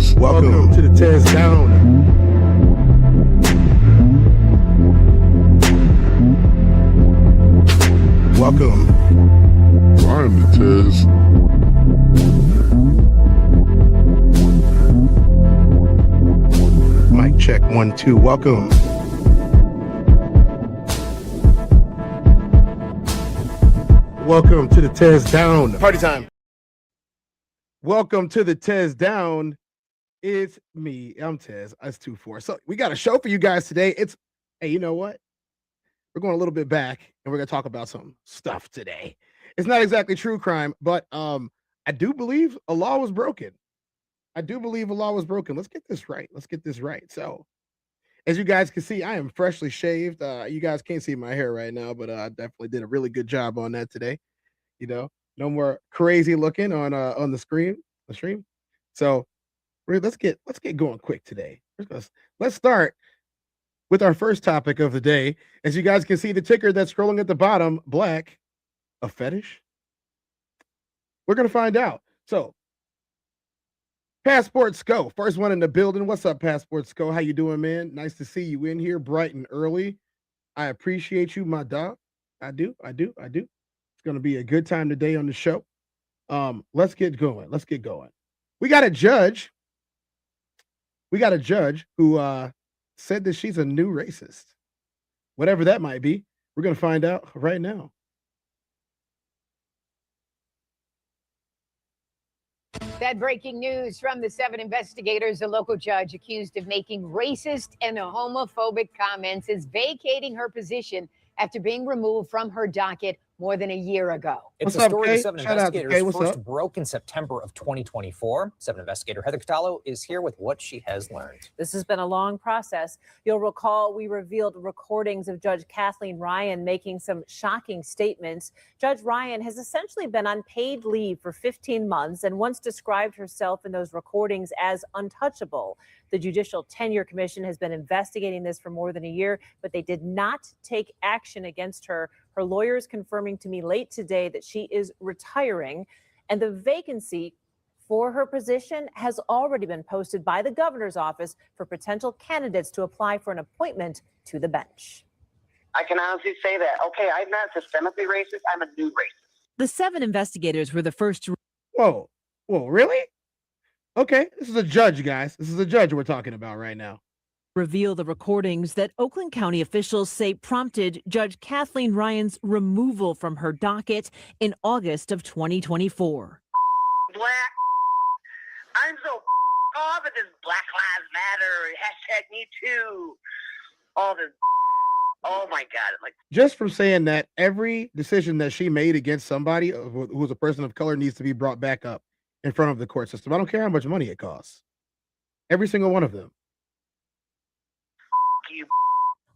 Tez. Welcome to the TezDown. Welcome. I'm the Tez. Mic check 1 2. Welcome. Welcome to the TezDown. Party time. Welcome to the TezDown. It's me. I'm Tez. That's 2-4. So we got a show for you guys today. Hey, you know what? We're going a little bit back and we're going to talk about some stuff today. It's not exactly true crime, but I do believe a law was broken. Let's get this right. So, as you guys can see, I am freshly shaved. You guys can't see my hair right now, but I definitely did a really good job on that today. You know, no more crazy looking on the stream. So, let's get going quick today. Let's start with our first topic of the day. As you guys can see, the ticker that's scrolling at the bottom, black, a fetish. We're gonna find out. So, Passports Go, first one in the building. What's up, Passports Go? How you doing, man? Nice to see you in here bright and early. I appreciate you, my dog. I do. It's gonna be a good time today on the show. Let's get going. We got a judge who said that she's a new racist. Whatever that might be, we're gonna find out right now. That breaking news from the 7 investigators, a local judge accused of making racist and homophobic comments is vacating her position after being removed from her docket more than a year ago. It's a story the 7 investigators first broke in September of 2024. 7 investigator Heather Cataldo is here with what she has learned. This has been a long process. You'll recall we revealed recordings of Judge Kathleen Ryan making some shocking statements. Judge Ryan has essentially been on paid leave for 15 months and once described herself in those recordings as untouchable. The Judicial Tenure Commission has been investigating this for more than a year, but they did not take action against her. Her lawyers confirming to me late today that she is retiring, and the vacancy for her position has already been posted by the governor's office for potential candidates to apply for an appointment to the bench. I can honestly say that. Okay, I'm not systemically racist. I'm a new racist. The 7 investigators were the first to... Whoa, really? Okay, this is a judge, guys. This is a judge we're talking about right now. Reveal the recordings that Oakland County officials say prompted Judge Kathleen Ryan's removal from her docket in August of 2024. Black. I'm so off at this Black Lives Matter, #Me Too. All this. Oh my God. Just from saying that, every decision that she made against somebody who was a person of color needs to be brought back up in front of the court system. I don't care how much money it costs. Every single one of them.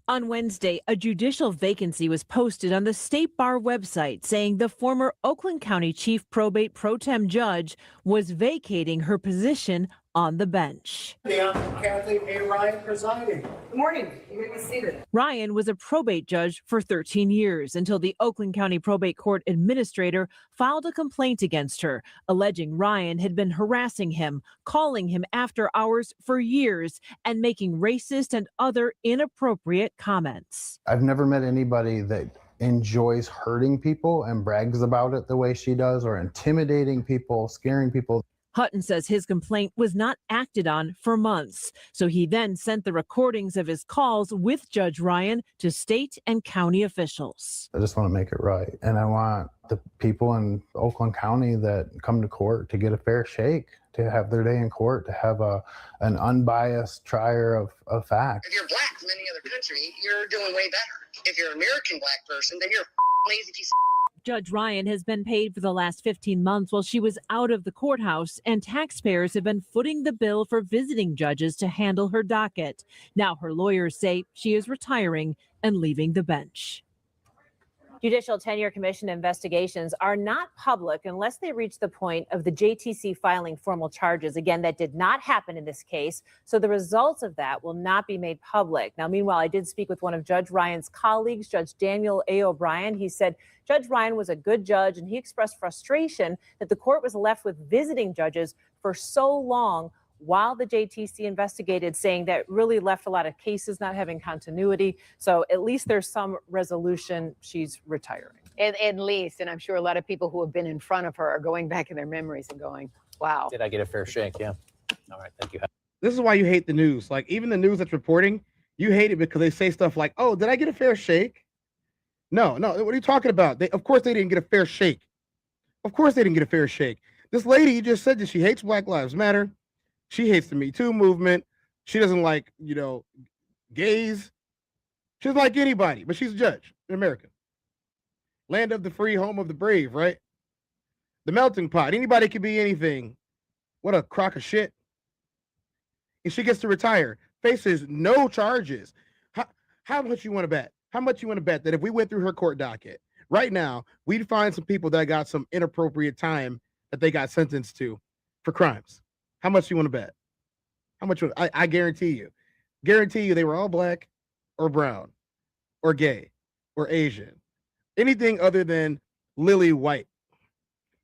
On Wednesday, a judicial vacancy was posted on the State Bar website saying the former Oakland County Chief Probate Pro Tem Judge was vacating her position on the bench. Kathleen A. Ryan presiding. Good morning. You may be seated. Ryan was a probate judge for 13 years until the Oakland County Probate Court administrator filed a complaint against her, alleging Ryan had been harassing him, calling him after hours for years, and making racist and other inappropriate comments. I've never met anybody that enjoys hurting people and brags about it the way she does, or intimidating people, scaring people. Hutton says his complaint was not acted on for months, so he then sent the recordings of his calls with Judge Ryan to state and county officials. I just want to make it right, and I want the people in Oakland County that come to court to get a fair shake, to have their day in court, to have an unbiased trier of facts. If you're black from any other country, you're doing way better. If you're an American black person, then you're a lazy piece of... Judge Ryan has been paid for the last 15 months while she was out of the courthouse, and taxpayers have been footing the bill for visiting judges to handle her docket. Now her lawyers say she is retiring and leaving the bench. Judicial Tenure Commission investigations are not public unless they reach the point of the JTC filing formal charges. Again, that did not happen in this case, so the results of that will not be made public. Now, meanwhile, I did speak with one of Judge Ryan's colleagues, Judge Daniel A. O'Brien. He said Judge Ryan was a good judge, and he expressed frustration that the court was left with visiting judges for so long while the JTC investigated, saying that really left a lot of cases not having continuity. So at least there's some resolution. She's retiring. At least, and I'm sure a lot of people who have been in front of her are going back in their memories and going, wow. Did I get a fair shake? Yeah. All right, thank you. This is why you hate the news. Like, even the news that's reporting, you hate it because they say stuff like, oh, did I get a fair shake? No, what are you talking about? Of course they didn't get a fair shake. Of course they didn't get a fair shake. This lady just said that she hates Black Lives Matter. She hates the Me Too movement. She doesn't like, gays. She doesn't like anybody, but she's a judge in America. Land of the free, home of the brave, right? The melting pot. Anybody can be anything. What a crock of shit. And she gets to retire. Faces no charges. How much you want to bet? How much you want to bet that if we went through her court docket right now, we'd find some people that got some inappropriate time that they got sentenced to for crimes? How much you want to bet? How much? I guarantee you they were all black or brown or gay or Asian. Anything other than lily white.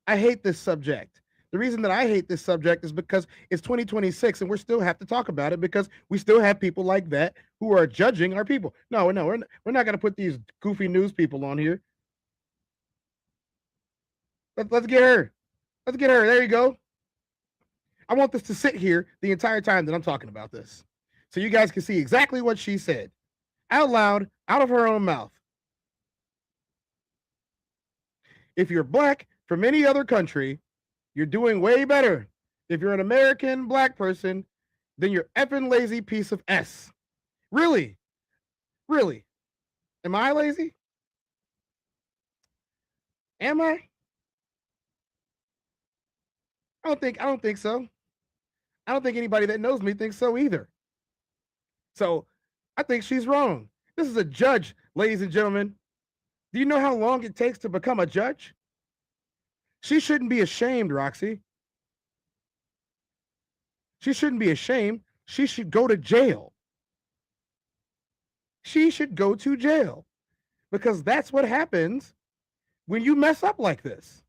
I hate this subject. The reason that I hate this subject is because it's 2026 and we still have to talk about it because we still have people like that who are judging our people. No, we're not going to put these goofy news people on here. Let's get her. Let's get her. There you go. I want this to sit here the entire time that I'm talking about this, so you guys can see exactly what she said out loud, out of her own mouth. If you're black from any other country, you're doing way better. If you're an American black person, then you're effing lazy piece of S. Really? Really? Am I lazy? Am I? I don't think so. I don't think anybody that knows me thinks so either. So I think she's wrong. This is a judge, ladies and gentlemen. Do you know how long it takes to become a judge? She shouldn't be ashamed, Roxy. She shouldn't be ashamed. She should go to jail. She should go to jail because that's what happens when you mess up like this.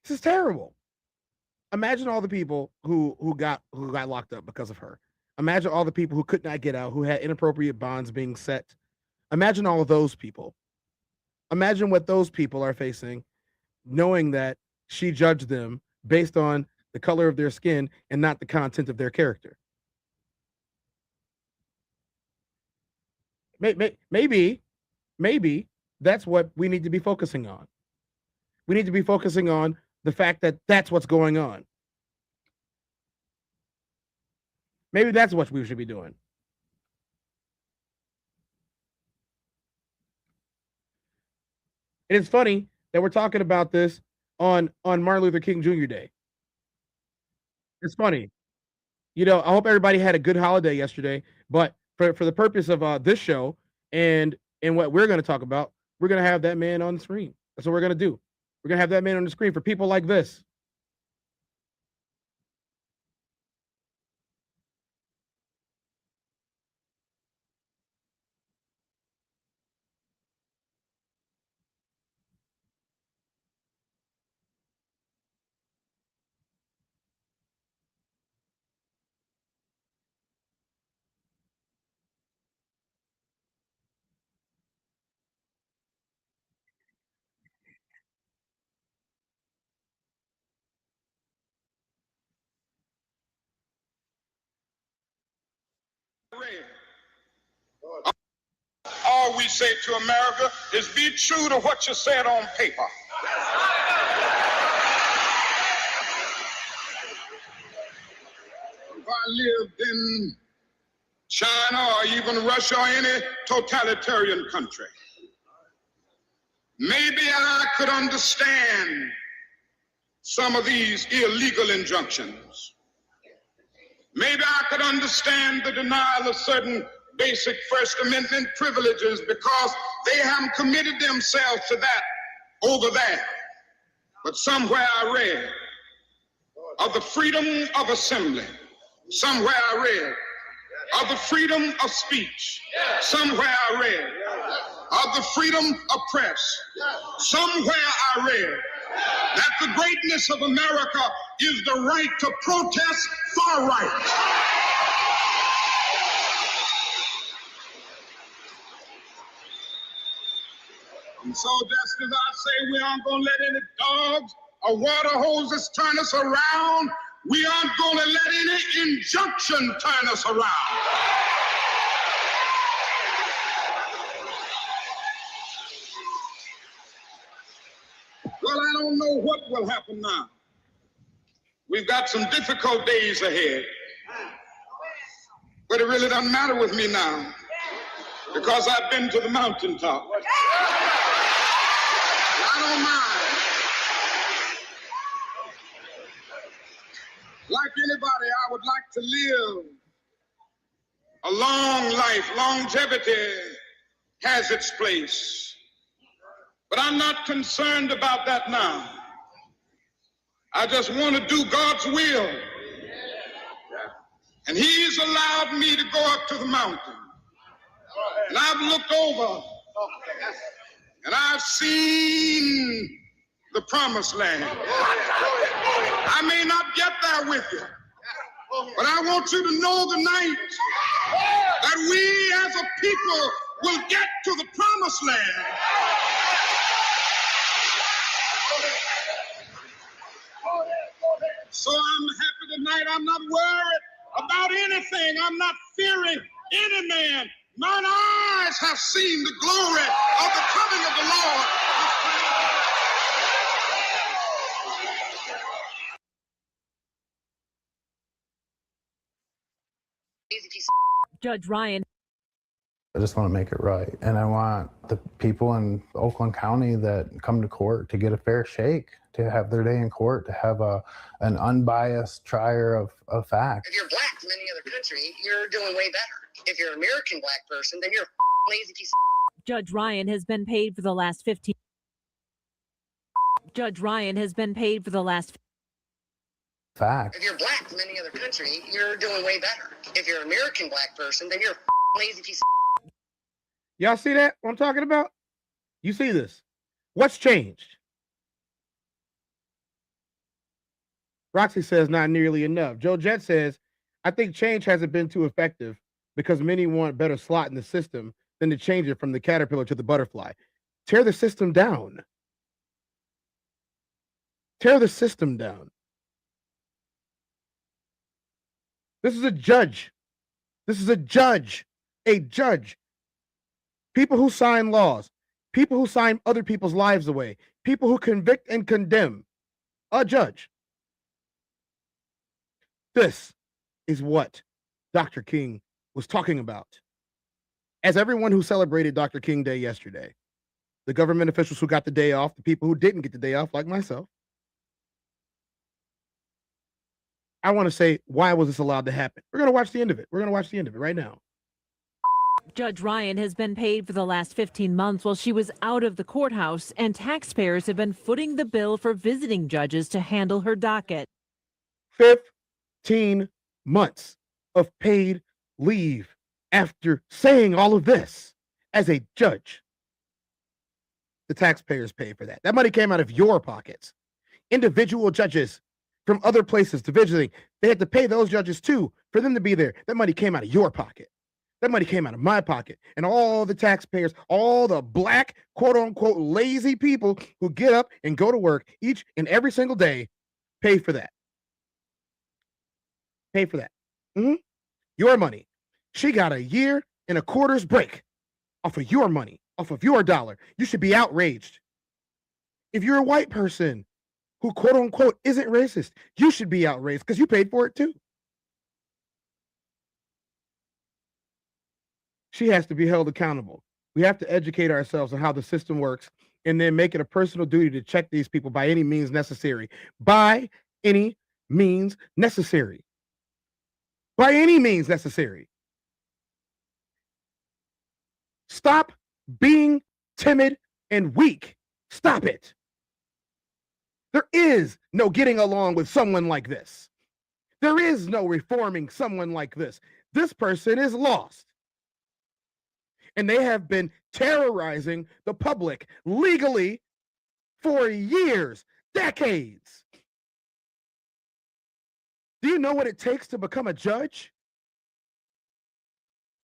This is terrible. Imagine all the people who got locked up because of her. Imagine all the people who could not get out, who had inappropriate bonds being set. Imagine all of those people. Imagine what those people are facing, knowing that she judged them based on the color of their skin and not the content of their character. Maybe that's what we need to be focusing on. We need to be focusing on the fact that that's what's going on. Maybe that's what we should be doing. And it's funny that we're talking about this on Martin Luther King Jr. Day. It's funny. I hope everybody had a good holiday yesterday, but for the purpose of this show and what we're going to talk about, we're going to have that man on the screen. That's what we're going to do. We're going to have that man on the screen for people like this. All we say to America is be true to what you said on paper. If I lived in China or even Russia or any totalitarian country, maybe I could understand some of these illegal injunctions. Maybe I could understand the denial of certain basic First Amendment privileges because they haven't committed themselves to that over there. But somewhere I read of the freedom of assembly. Somewhere I read of the freedom of speech. Somewhere I read of the freedom of press. Somewhere I read that the greatness of America is the right to protest far right. And so just as I say we aren't going to let any dogs or water hoses turn us around, we aren't going to let any injunction turn us around. Well, I don't know what will happen now. We've got some difficult days ahead. But it really doesn't matter with me now, because I've been to the mountaintop. I don't mind. Like anybody, I would like to live a long life. Longevity has its place. But I'm not concerned about that now. I just want to do God's will. And He's allowed me to go up to the mountain. And I've looked over and I've seen the promised land. I may not get there with you, but I want you to know tonight that we as a people will get to the promised land. So I'm happy tonight. I'm not worried about anything. I'm not fearing any man. Mine eyes have seen the glory of the coming of the Lord. Judge Ryan. I just want to make it right. And I want the people in Oakland County that come to court to get a fair shake, to have their day in court, to have an unbiased trier of facts. If you're black from any other country, you're doing way better. If you're an American black person, then you're a lazy piece of... Judge Ryan has been paid for the last 15. Judge Ryan has been paid for the last facts. If you're black from any other country, you're doing way better. If you're an American black person, then you're a lazy piece of... Y'all see that? What I'm talking about? You see this? What's changed? Roxy says not nearly enough. Joe Jett says, I think change hasn't been too effective because many want better slot in the system than to change it from the caterpillar to the butterfly. Tear the system down. Tear the system down. This is a judge. This is a judge. A judge. People who sign laws. People who sign other people's lives away. People who convict and condemn. A judge. This is what Dr. King was talking about. As everyone who celebrated Dr. King Day yesterday, the government officials who got the day off, the people who didn't get the day off, like myself, I want to say, why was this allowed to happen? We're going to watch the end of it. We're going to watch the end of it right now. Judge Ryan has been paid for the last 15 months while she was out of the courthouse, and taxpayers have been footing the bill for visiting judges to handle her docket. 15 months of paid leave after saying all of this as a judge. The taxpayers pay for that. That money came out of your pockets. Individual judges from other places to visiting, they had to pay those judges too for them to be there. That money came out of your pocket. That money came out of my pocket. And all the taxpayers, all the black, quote unquote, lazy people who get up and go to work each and every single day, pay for that. Pay for that. Your money. She got a year and a quarter's break off of your money, off of your dollar. You should be outraged. If you're a white person who, quote unquote, isn't racist, you should be outraged because you paid for it too. She has to be held accountable. We have to educate ourselves on how the system works and then make it a personal duty to check these people by any means necessary. By any means necessary. By any means necessary. Stop being timid and weak. Stop it. There is no getting along with someone like this. There is no reforming someone like this. This person is lost. And they have been terrorizing the public legally for years. Decades. Do you know what it takes to become a judge?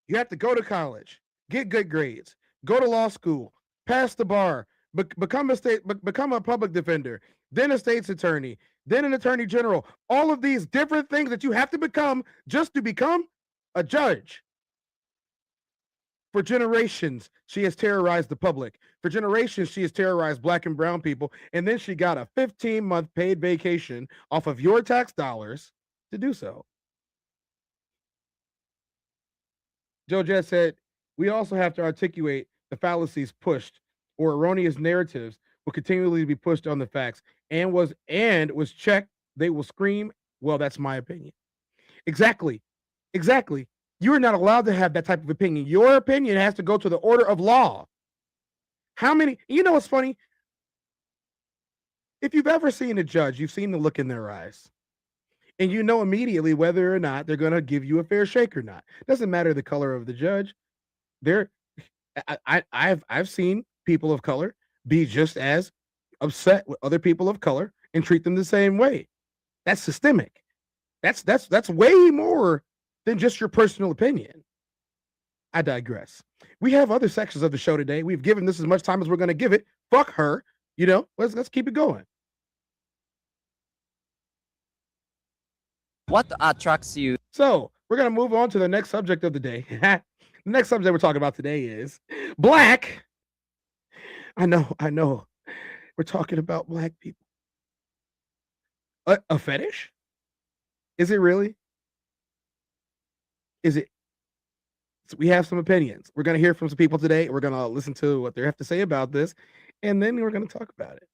You have to go to college, get good grades, go to law school, pass the bar, become a public defender, then a state's attorney, then an attorney general. All of these different things that you have to become just to become a judge. For generations, she has terrorized the public. For generations, she has terrorized Black and brown people. And then she got a 15-month paid vacation off of your tax dollars to do so. Joe Jett said, we also have to articulate the fallacies pushed or erroneous narratives will continually be pushed on the facts and was checked. They will scream, well, that's my opinion. Exactly. You are not allowed to have that type of opinion. Your opinion has to go to the order of law. You know what's funny? If you've ever seen a judge, you've seen the look in their eyes. And you know immediately whether or not they're going to give you a fair shake or not. Doesn't matter the color of the judge. I've seen people of color be just as upset with other people of color and treat them the same way. That's systemic. That's way more than just your personal opinion. I digress. We have other sections of the show today. We've given this as much time as we're going to give it. Fuck her. Let's keep it going. What attracts you? So we're going to move on to the next subject of the day. The next subject we're talking about today is Black. I know. We're talking about Black people. A fetish? Is it really? Is it? So we have some opinions. We're going to hear from some people today. We're going to listen to what they have to say about this, and then we're going to talk about it.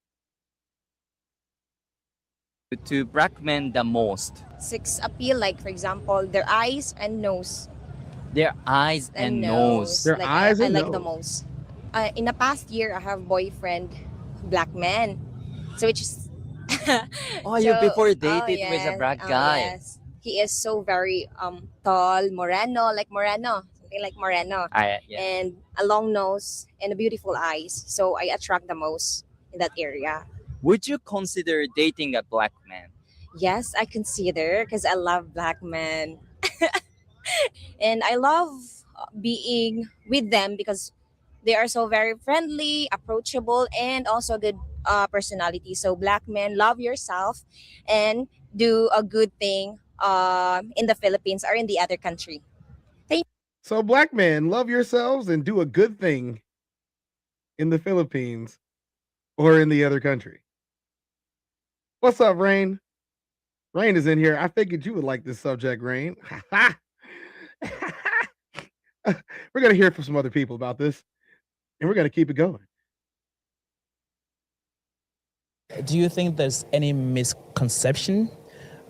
To Black men the most? Sex appeal, like for example, their eyes and nose. Their eyes and nose. Their eyes and I nose. like the most. In the past year, I have boyfriend, Black man. So which is... you before dated with a Black guy. Yes. He is so very tall, moreno, something like moreno. And a long nose and a beautiful eyes. So I attract the most in that area. Would you consider dating a Black man? Yes, I consider because I love Black men. And I love being with them because they are so very friendly, approachable, and also good personality. So Black men, love yourself and do a good thing in the Philippines or in the other country. So Black men, love yourselves and do a good thing in the Philippines or in the other country. What's up, Rain? Rain is in here. I figured you would like this subject, Rain. We're going to hear from some other people about this, and we're going to keep it going. Do you think there's any misconception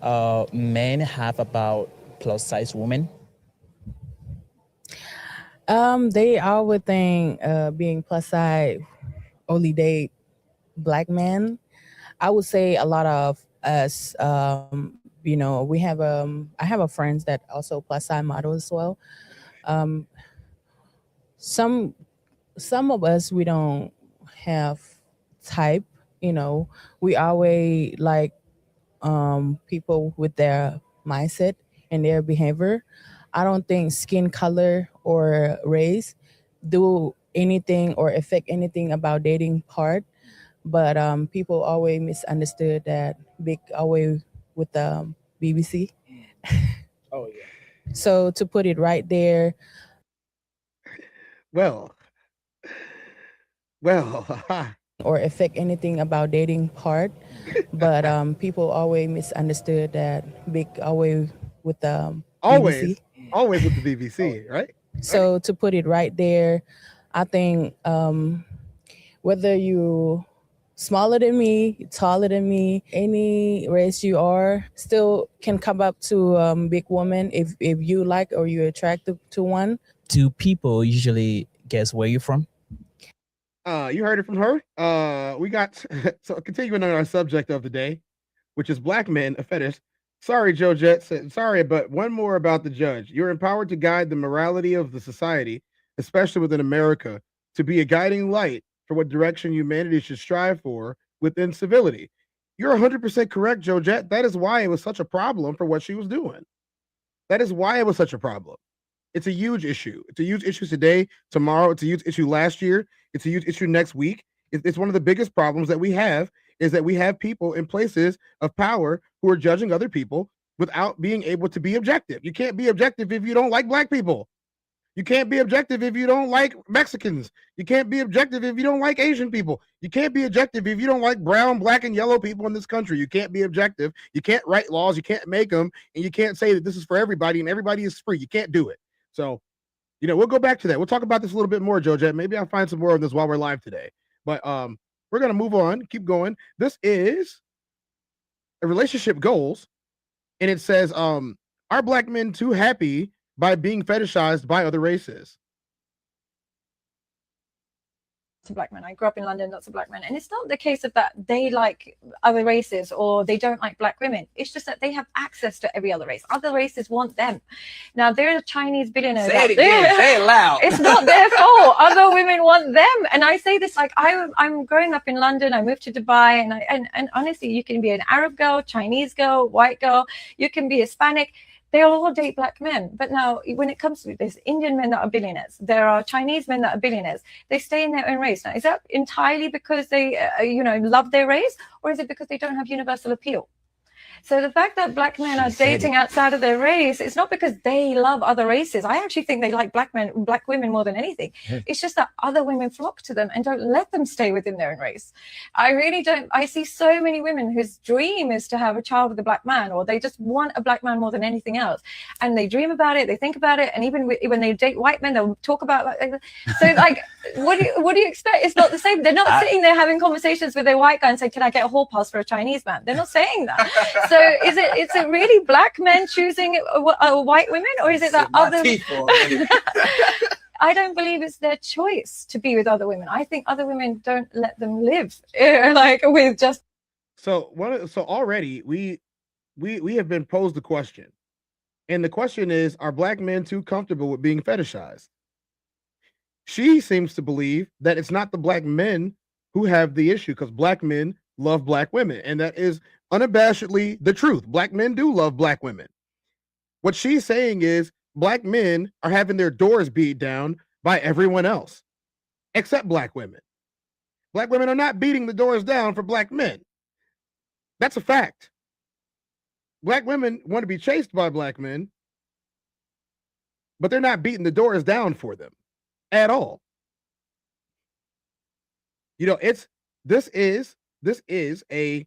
men have about plus-size women? They always think being plus-size only date Black men. I would say a lot of us, we have I have a friends that also plus-size model as well. Some of us, we don't have type, we always like people with their mindset and their behavior. I don't think skin color or race do anything or affect anything about dating part. But people always misunderstood that big always with the BBC. Oh, yeah. So to put it right there. Well. Or affect anything about dating part. But people always misunderstood that big always with the BBC. Always with the BBC, right? So to put it right there, I think whether you smaller than me, taller than me, any race you are, still can come up to big woman if you like or you're attracted to one. Do people usually guess where you're from? You heard it from her. We got so continuing on our subject of the day, which is Black men, a fetish. Sorry, Joe Jett said, sorry, but one more about the judge. You're empowered to guide the morality of the society, especially within America, to be a guiding light for what direction humanity should strive for within civility. You're 100% correct, Georgette. That is why it was such a problem for what she was doing. That is why it was such a problem. It's a huge issue. It's a huge issue today, tomorrow. It's a huge issue last year. It's a huge issue next week. It's one of the biggest problems that we have is that we have people in places of power who are judging other people without being able to be objective. You can't be objective if you don't like black people. You can't be objective if you don't like Mexicans. You can't be objective if you don't like Asian people. You can't be objective if you don't like brown, black, and yellow people in this country. You can't be objective. You can't write laws. You can't make them. And you can't say that this is for everybody and everybody is free. You can't do it. So, we'll go back to that. We'll talk about this a little bit more, Georgette. Maybe I'll find some more of this while we're live today. But we're going to move on, keep going. This is a relationship goals. And it says, are black men too happy by being fetishized by other races? To black men. I grew up in London, lots of black men. And it's not the case of that they like other races or they don't like black women. It's just that they have access to every other race. Other races want them. Now, there are Chinese billionaires. Say it again. Say it loud. It's not their fault. Other women want them. And I say this like I'm growing up in London. I moved to Dubai. And honestly, you can be an Arab girl, Chinese girl, white girl. You can be Hispanic. They'll all date black men. But now when it comes to this, Indian men that are billionaires, there are Chinese men that are billionaires. They stay in their own race. Now, is that entirely because they, love their race? Or is it because they don't have universal appeal? So the fact that black men are dating outside of their race, it's not because they love other races. I actually think they like black women more than anything. It's just that other women flock to them and don't let them stay within their own race. I really don't. I see so many women whose dream is to have a child with a black man, or they just want a black man more than anything else. And they dream about it, they think about it. And even when they date white men, they'll talk about it. So like, what do you expect? It's not the same. They're not sitting there having conversations with their white guy and saying, can I get a hall pass for a Chinese man? They're not saying that. So is it really black men choosing white women, or is it that other? I don't believe it's their choice to be with other women. I think other women don't let them live with just. So already we have been posed the question, and the question is: are black men too comfortable with being fetishized? She seems to believe that it's not the black men who have the issue, because black men love black women, and that is unabashedly the truth. Black men do love black women. What she's saying is black men are having their doors beat down by everyone else except black women. Black women are not beating the doors down for black men. That's a fact. Black women want to be chased by black men, but they're not beating the doors down for them at all. This is a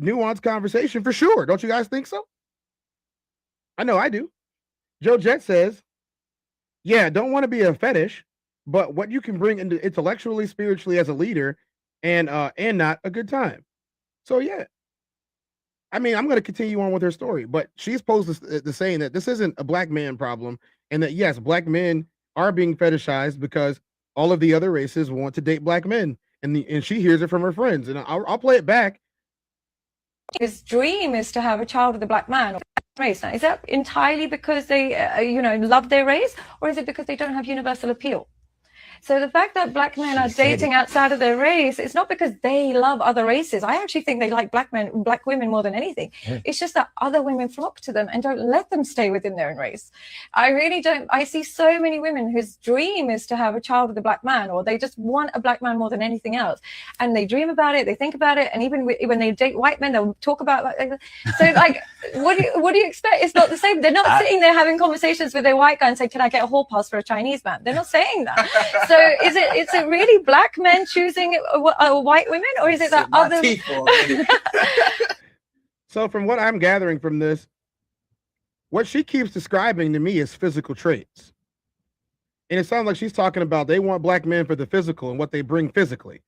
nuanced conversation for sure. Don't you guys think so? I know I do. Joe Jet says, yeah, don't want to be a fetish, but what you can bring into intellectually, spiritually as a leader and not a good time. So yeah. I mean, I'm going to continue on with her story, but she's posed the saying that this isn't a black man problem, and that yes, black men are being fetishized because all of the other races want to date black men, and she hears it from her friends, and I'll play it back. His dream is to have a child with a black man or race. Now, is that entirely because they, love their race, or is it because they don't have universal appeal? So the fact that black men are dating outside of their race, it's not because they love other races. I actually think they like black women more than anything. It's just that other women flock to them and don't let them stay within their own race. I really don't. I see so many women whose dream is to have a child with a black man, or they just want a black man more than anything else. And they dream about it, they think about it. And even when they date white men, they'll talk about it. So like, what do you expect? It's not the same. They're not sitting there having conversations with their white guy and saying, can I get a hall pass for a Chinese man? They're not saying that. So is it really black men choosing white women, or is it that other? So from what I'm gathering from this, what she keeps describing to me is physical traits. And it sounds like she's talking about they want black men for the physical and what they bring physically.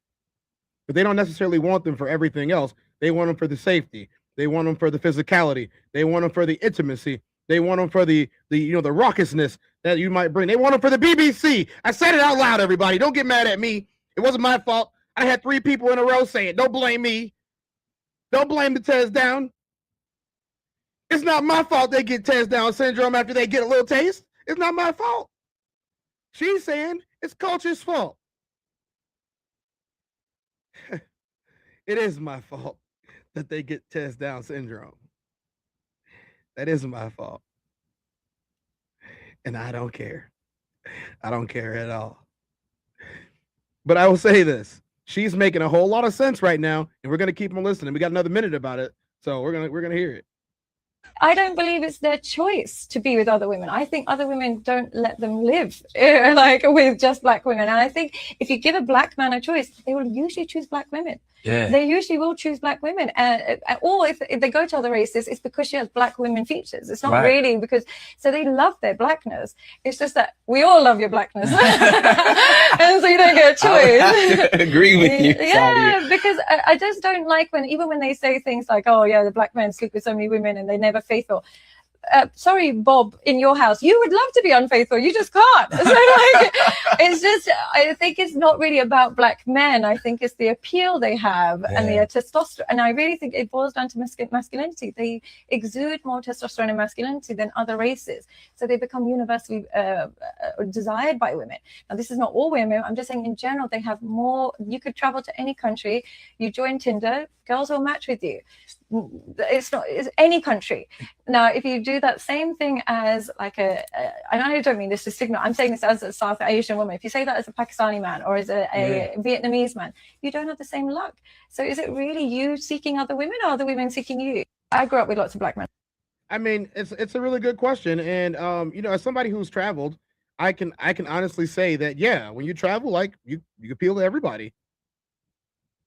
But they don't necessarily want them for everything else. They want them for the safety. They want them for the physicality. They want them for the intimacy. They want them for the raucousness that you might bring. They want them for the BBC. I said it out loud, everybody. Don't get mad at me. It wasn't my fault. I had 3 people in a row say it. Don't blame me. Don't blame the TezDown. It's not my fault they get TezDown syndrome after they get a little taste. It's not my fault. She's saying it's culture's fault. It is my fault. that they get TezDown syndrome. That is my fault. And I don't care. I don't care at all. But I will say this. She's making a whole lot of sense right now, and we're going to keep on listening. We got another minute about it, so we're going to hear it. I don't believe it's their choice to be with other women. I think other women don't let them live like with just black women. And I think if you give a black man a choice, they will usually choose black women. Yeah. They usually will choose black women. Or if they go to other races, it's because she has black women features. It's not really because, so they love their blackness. It's just that we all love your blackness. And so you don't get a choice. I agree with you. Yeah, because I just don't like even when they say things like, oh yeah, the black men sleep with so many women and they're never faithful. Sorry, Bob, in your house, you would love to be unfaithful. You just can't. So like, it's just, I think it's not really about black men. I think it's the appeal they have and the testosterone. And I really think it boils down to masculinity. They exude more testosterone and masculinity than other races. So they become universally desired by women. Now, this is not all women. I'm just saying in general, they have more. You could travel to any country. You join Tinder, girls will match with you. It's any country. Now, if you do that same thing as like and I don't mean this to stigma, I'm saying this as a South Asian woman. If you say that as a Pakistani man or as a Vietnamese man, you don't have the same luck. So is it really you seeking other women or other women seeking you? I grew up with lots of black men. I mean, it's a really good question. And you know, as somebody who's traveled, I can honestly say that, yeah, when you travel, like you appeal to everybody.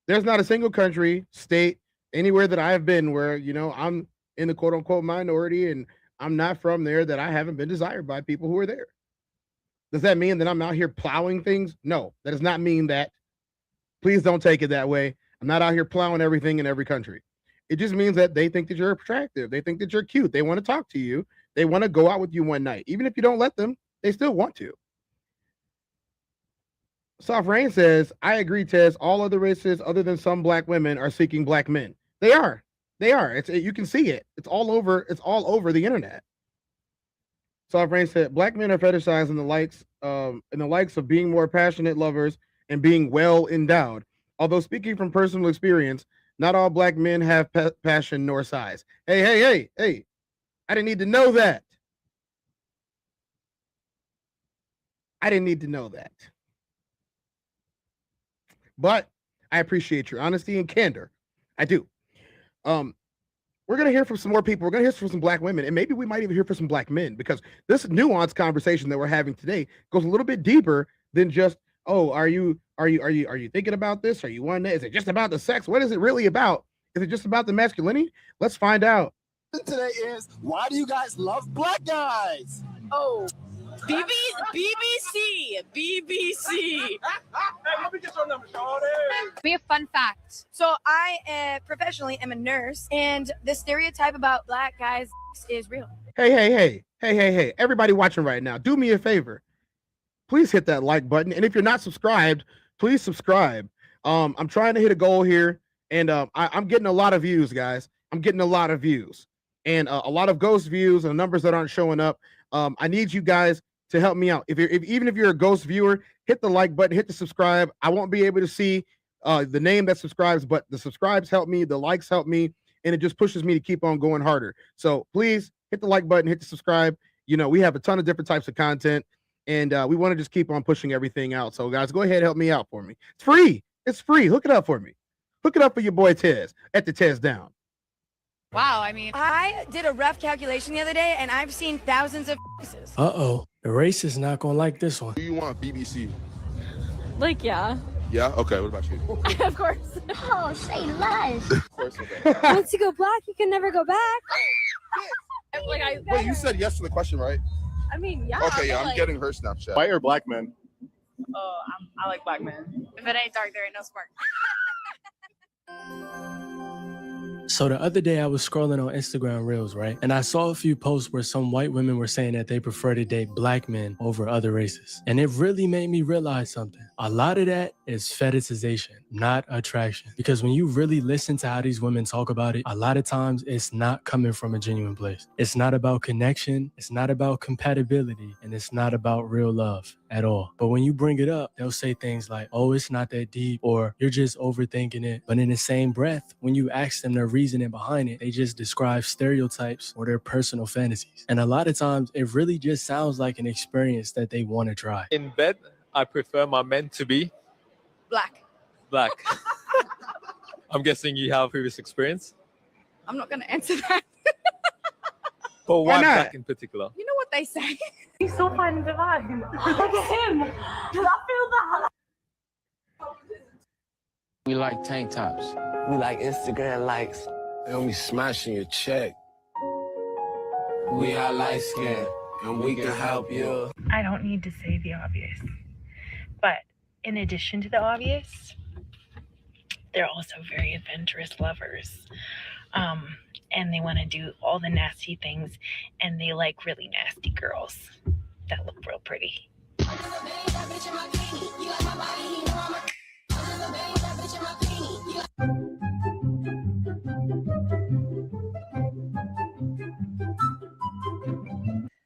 There's not a single country, state, anywhere that I have been where, you know, I'm in the quote unquote minority and I'm not from there that I haven't been desired by people who are there. Does that mean that I'm out here plowing things? No, that does not mean that. Please don't take it that way. I'm not out here plowing everything in every country. It just means that they think that you're attractive. They think that you're cute. They want to talk to you. They want to go out with you one night. Even if you don't let them, they still want to. Soft Rain says, I agree, Tez. All other races other than some black women are seeking black men. They are. They are. You can see it. It's all over the internet. Soft Rain said, black men are fetishized in the likes of being more passionate lovers and being well endowed. Although speaking from personal experience, not all black men have passion nor size. Hey. I didn't need to know that. I didn't need to know that. But I appreciate your honesty and candor. I do. We're going to hear from some more people. We're going to hear from some black women, and maybe we might even hear from some black men, because this nuanced conversation that we're having today goes a little bit deeper than just, oh, are you thinking about this? Are you wanting that? Is it just about the sex? What is it really about? Is it just about the masculinity? Let's find out. Today is, why do you guys love black guys? Oh, BBC. Hey, let me get your number, Shawty. Be a fun fact. so I professionally am a nurse, and the stereotype about black guys is real. Hey. Everybody watching right now, do me a favor. Please hit that like button. And if you're not subscribed, please subscribe. I'm trying to hit a goal here, and I'm getting a lot of views, guys. I'm getting a lot of views and a lot of ghost views and numbers that aren't showing up. I need you guys to help me out. Even if you're a ghost viewer, hit the like button, hit the subscribe. I won't be able to see the name that subscribes, but the subscribes help me, the likes help me, and it just pushes me to keep on going harder. So please hit the like button, hit the subscribe. You know, we have a ton of different types of content, and we want to just keep on pushing everything out. So guys, go ahead and help me out for me. It's free. It's free. Hook it up for me. Hook it up for your boy Tez at the TezDown. Wow, I mean, I did a rough calculation the other day, and I've seen thousands of faces. Uh-oh. The race is not going to like this one. Do you want BBC? like, yeah. Yeah? Okay, what about you? Of course. Oh, say less. Of course, okay. Once you go black, you can never go back. Wait, you said yes to the question, right? I mean, yeah. Okay, yeah, I'm getting her Snapchat. White or black men? Oh, I like black men. If it ain't dark, there ain't no spark. So the other day I was scrolling on Instagram Reels, right? And I saw a few posts where some white women were saying that they prefer to date black men over other races. And it really made me realize something. A lot of that is fetishization, not attraction. Because when you really listen to how these women talk about it, a lot of times it's not coming from a genuine place. It's not about connection, it's not about compatibility, and it's not about real love at all. But when you bring it up, they'll say things like, oh, it's not that deep, or you're just overthinking it. But in the same breath, when you ask them the reason reasoning behind it. They just describe stereotypes or their personal fantasies. And a lot of times it really just sounds like an experience that they want to try. In bed, I prefer my men to be Black. black. I'm guessing you have previous experience. I'm not gonna answer that. But why not? black in particular? You know what they say. He's so fun and divine. Look at him. Does I feel that? We like tank tops. We like Instagram likes. And we smashing your check. We are light skinned and we can help you. I don't need to say the obvious, but in addition to the obvious, they're also very adventurous lovers. And they want to do all the nasty things, and they like really nasty girls that look real pretty.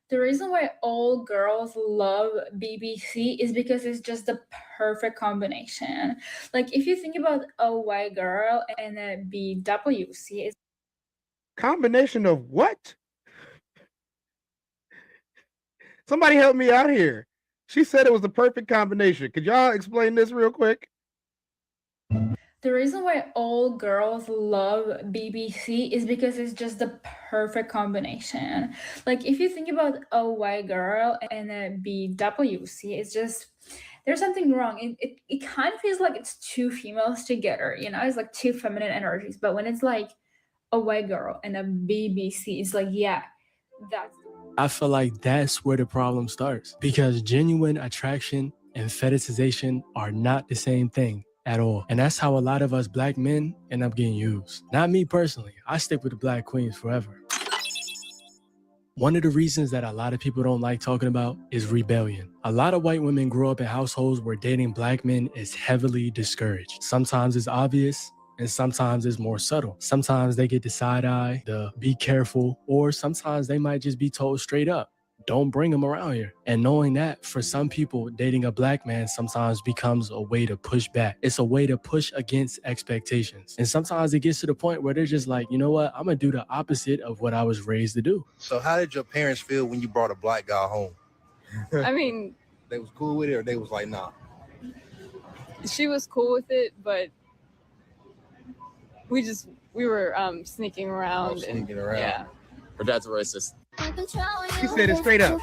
The reason why all girls love BBC is because it's just the perfect combination. Like if you think about a white girl and a BWC, it's Combination of what? Somebody help me out here. She said it was the perfect combination. Could y'all explain this real quick? the reason why all girls love BBC is because it's just the perfect combination. Like if you think about a white girl and a BWC, it's just there's something wrong. It kind of feels like it's two females together, you know, it's like two feminine energies. But when it's like a white girl and a BBC, it's like, yeah, that's. I feel like that's where the problem starts, because genuine attraction and fetishization are not the same thing at all. And that's how a lot of us black men end up getting used. Not me personally. I stick with the black queens forever. One of the reasons that a lot of people don't like talking about is rebellion. A lot of white women grow up in households where dating black men is heavily discouraged. Sometimes it's obvious, and sometimes it's more subtle. Sometimes they get the side eye, the be careful, or sometimes they might just be told straight up, don't bring them around here. And knowing that, for some people, dating a black man sometimes becomes a way to push back. It's a way to push against expectations. And sometimes it gets to the point where they're just like, you know what? I'm gonna do the opposite of what I was raised to do. So how did your parents feel when you brought a black guy home? I mean, They was cool with it, or they was like, nah? she was cool with it, but we were sneaking around. Sneaking around. Yeah. Her dad's a racist. He said it straight up.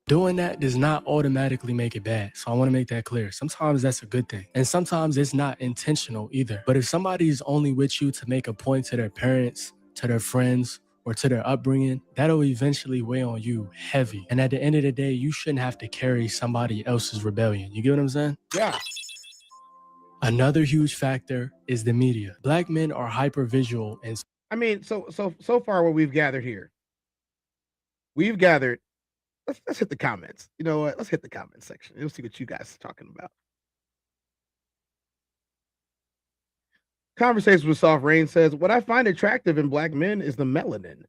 Doing that does not automatically make it bad. So I want to make that clear. Sometimes that's a good thing. And sometimes it's not intentional either. But if somebody's only with you to make a point to their parents, to their friends, or to their upbringing, that'll eventually weigh on you heavy. And at the end of the day, you shouldn't have to carry somebody else's rebellion. You get what I'm saying? Yeah. Another huge factor is the media. Black men are hypervisual and I mean, so far what we've gathered here. We've gathered. Let's hit the comments. You know what? Let's hit the comment section. We'll see what you guys are talking about. Conversation with Soft Rain says, what I find attractive in black men is the melanin.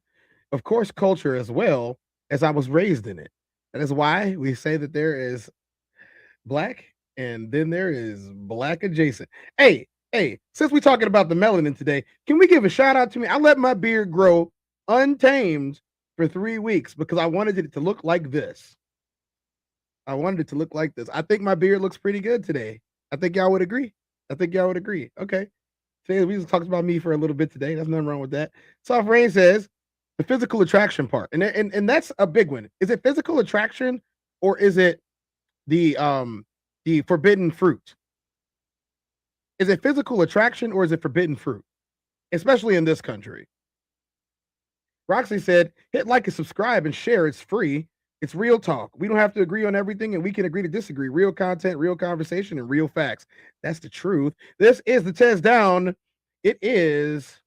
Of course, culture as well, as I was raised in it. That is why we say that there is black and then there is black adjacent. Hey, since we're talking about the melanin today, can we give a shout out to me? I let my beard grow untamed for 3 weeks because I wanted it to look like this. I wanted it to look like this. I think my beard looks pretty good today. I think y'all would agree. Okay. So we just talked about me for a little bit today. There's nothing wrong with that. Soft Rain says the physical attraction part. And that's a big one. Is it physical attraction or is it the forbidden fruit? Is it physical attraction or is it forbidden fruit? Especially in this country. Roxy said, hit like and subscribe and share. It's free. It's real talk. We don't have to agree on everything and we can agree to disagree. Real content, real conversation, and real facts. That's the truth. This is the TezDown. It is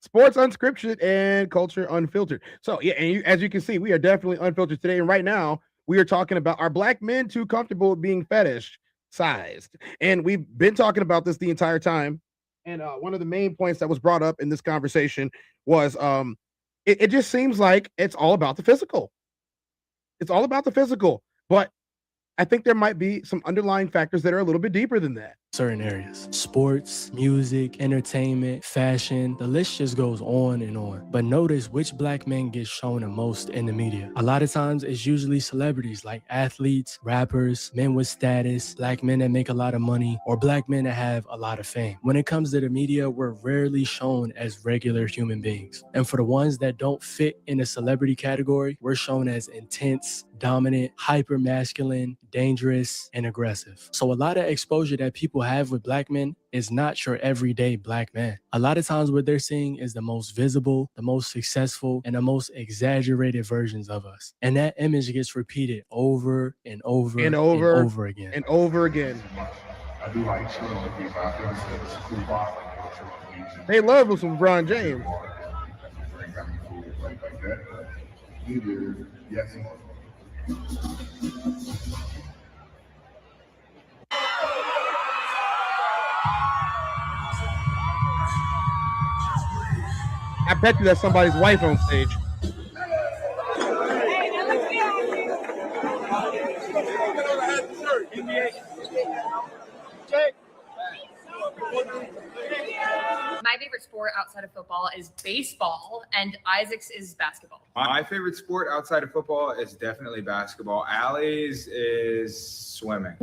sports unscripted and culture unfiltered. So yeah, and as you can see, we are definitely unfiltered today. And right now we are talking about, are black men too comfortable with being fetished? fetishized. And we've been talking about this the entire time. And one of the main points that was brought up in this conversation was it just seems like it's all about the physical. It's all about the physical. But I think there might be some underlying factors that are a little bit deeper than that. Certain areas, sports, music, entertainment, fashion, the list just goes on and on. But notice which black men get shown the most in the media. A lot of times it's usually celebrities like athletes, rappers, men with status, black men that make a lot of money, or black men that have a lot of fame. When it comes to the media, we're rarely shown as regular human beings. And for the ones that don't fit in the celebrity category, we're shown as intense, dominant, hyper masculine, dangerous, and aggressive. So a lot of exposure that people have with black men is not your everyday black man. A lot of times what they're seeing is the most visible, the most successful, and the most exaggerated versions of us. And that image gets repeated over and over and over again. And over again. They love us with LeBron James. I bet you that's somebody's wife on stage. My favorite sport outside of football is baseball, and Isaac's is basketball. My favorite sport outside of football is definitely basketball. Allie's is swimming.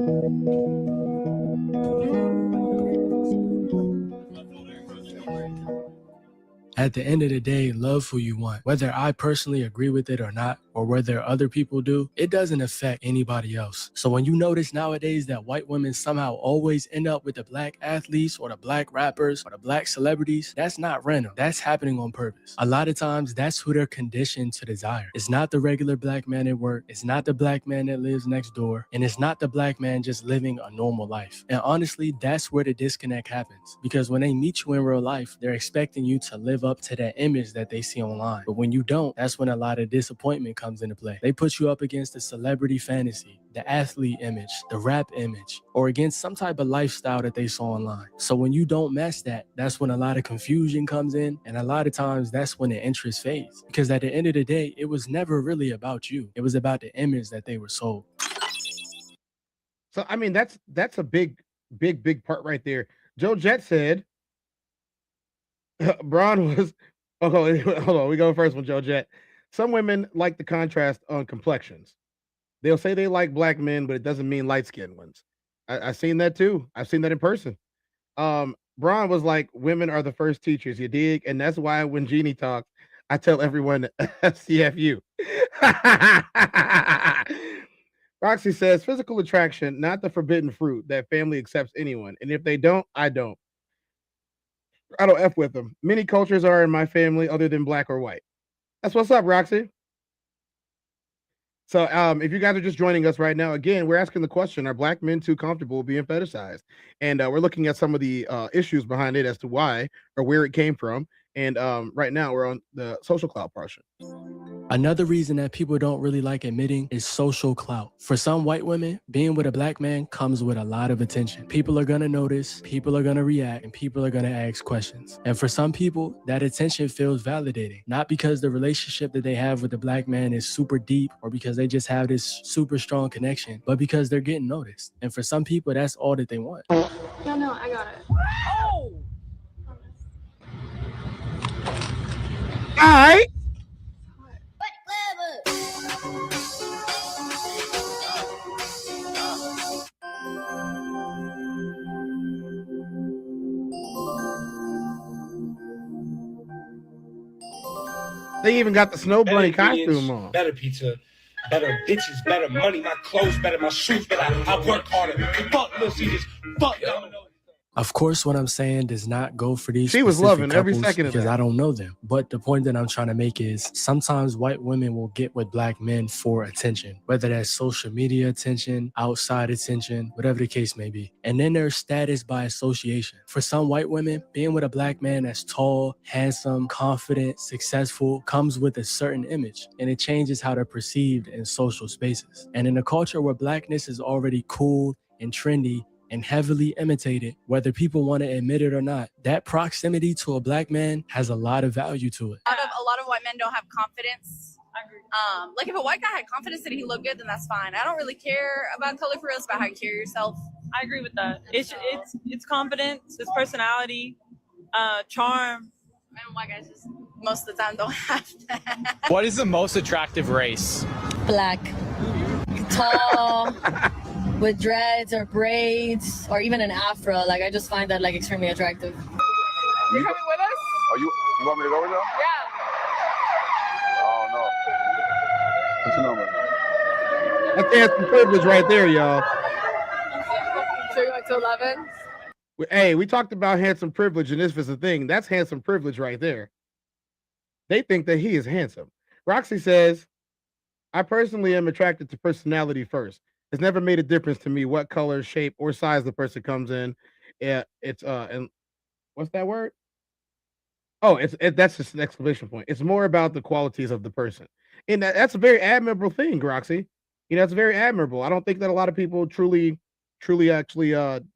At the end of the day, love who you want. Whether I personally agree with it or not, or whether other people do, it doesn't affect anybody else. So when you notice nowadays that white women somehow always end up with the black athletes or the black rappers or the black celebrities, that's not random. That's happening on purpose. A lot of times, that's who they're conditioned to desire. It's not the regular black man at work. It's not the black man that lives next door. And it's not the black man just living a normal life. And honestly, that's where the disconnect happens. Because when they meet you in real life, they're expecting you to live up to that image that they see online. But when you don't, that's when a lot of disappointment comes into play. They put you up against the celebrity fantasy, the athlete image, the rap image, or against some type of lifestyle that they saw online. So when you don't match that, that's when a lot of confusion comes in. And a lot of times that's when the interest fades. Because at the end of the day, it was never really about you. It was about the image that they were sold. So, I mean, that's a big part right there. Joe Jett said, Braun was, hold on, we go first with Joe Jett. Some women like the contrast on complexions. They'll say they like black men, but it doesn't mean light-skinned ones. I've seen that too. I've seen that in person. Braun was like, women are the first teachers, you dig? And that's why when Jeannie talks, I tell everyone CFU. Roxy says, physical attraction, not the forbidden fruit that family accepts anyone. And if they don't, I don't. I don't F with them. Many cultures are in my family other than black or white. That's what's up, Roxy. So if you guys are just joining us right now, again, we're asking the question, are black men too comfortable being fetishized? And we're looking at some of the issues behind it as to why or where it came from. And right now we're on the social clout portion. Another reason that people don't really like admitting is social clout. For some white women, being with a black man comes with a lot of attention. People are gonna notice, people are gonna react, and people are gonna ask questions. And for some people, that attention feels validating, not because the relationship that they have with the black man is super deep or because they just have this super strong connection, but because they're getting noticed. And for some people, that's all that they want. No, I got it. Oh! All right. They even got the snow bunny costume on. Better pizza, better bitches, better money, my clothes better, my shoes better. I work harder. Fuck Little Caesars. Fuck Domino's. Of course, what I'm saying does not go for these. She was loving every second of because that. I don't know them. But the point that I'm trying to make is sometimes white women will get with black men for attention, whether that's social media attention, outside attention, whatever the case may be. And then there's status by association. For some white women, being with a black man that's tall, handsome, confident, successful comes with a certain image, and it changes how they're perceived in social spaces. And in a culture where blackness is already cool and trendy and heavily imitated, whether people want to admit it or not. That proximity to a black man has a lot of value to it. A lot of white men don't have confidence. Like if a white guy had confidence that he looked good, then that's fine. I don't really care about color for real. It's about how you carry yourself. I agree with that. It's confidence, it's personality, charm. And white guys just most of the time don't have that. What is the most attractive race? Black, tall, with dreads or braids or even an afro. Like I just find that like extremely attractive. You coming with us? Oh, you want me to go with y'all? Yeah. Oh no. What's your number? That's handsome privilege right there, y'all. So you went to 11? Hey, we talked about handsome privilege, and this was the thing. That's handsome privilege right there. They think that he is handsome. Roxy says, I personally am attracted to personality first. It's never made a difference to me what color, shape, or size the person comes in. It's and what's that word? Oh, that's just an exclamation point. It's more about the qualities of the person. And that's a very admirable thing, Roxy. You know, it's very admirable. I don't think that a lot of people truly actually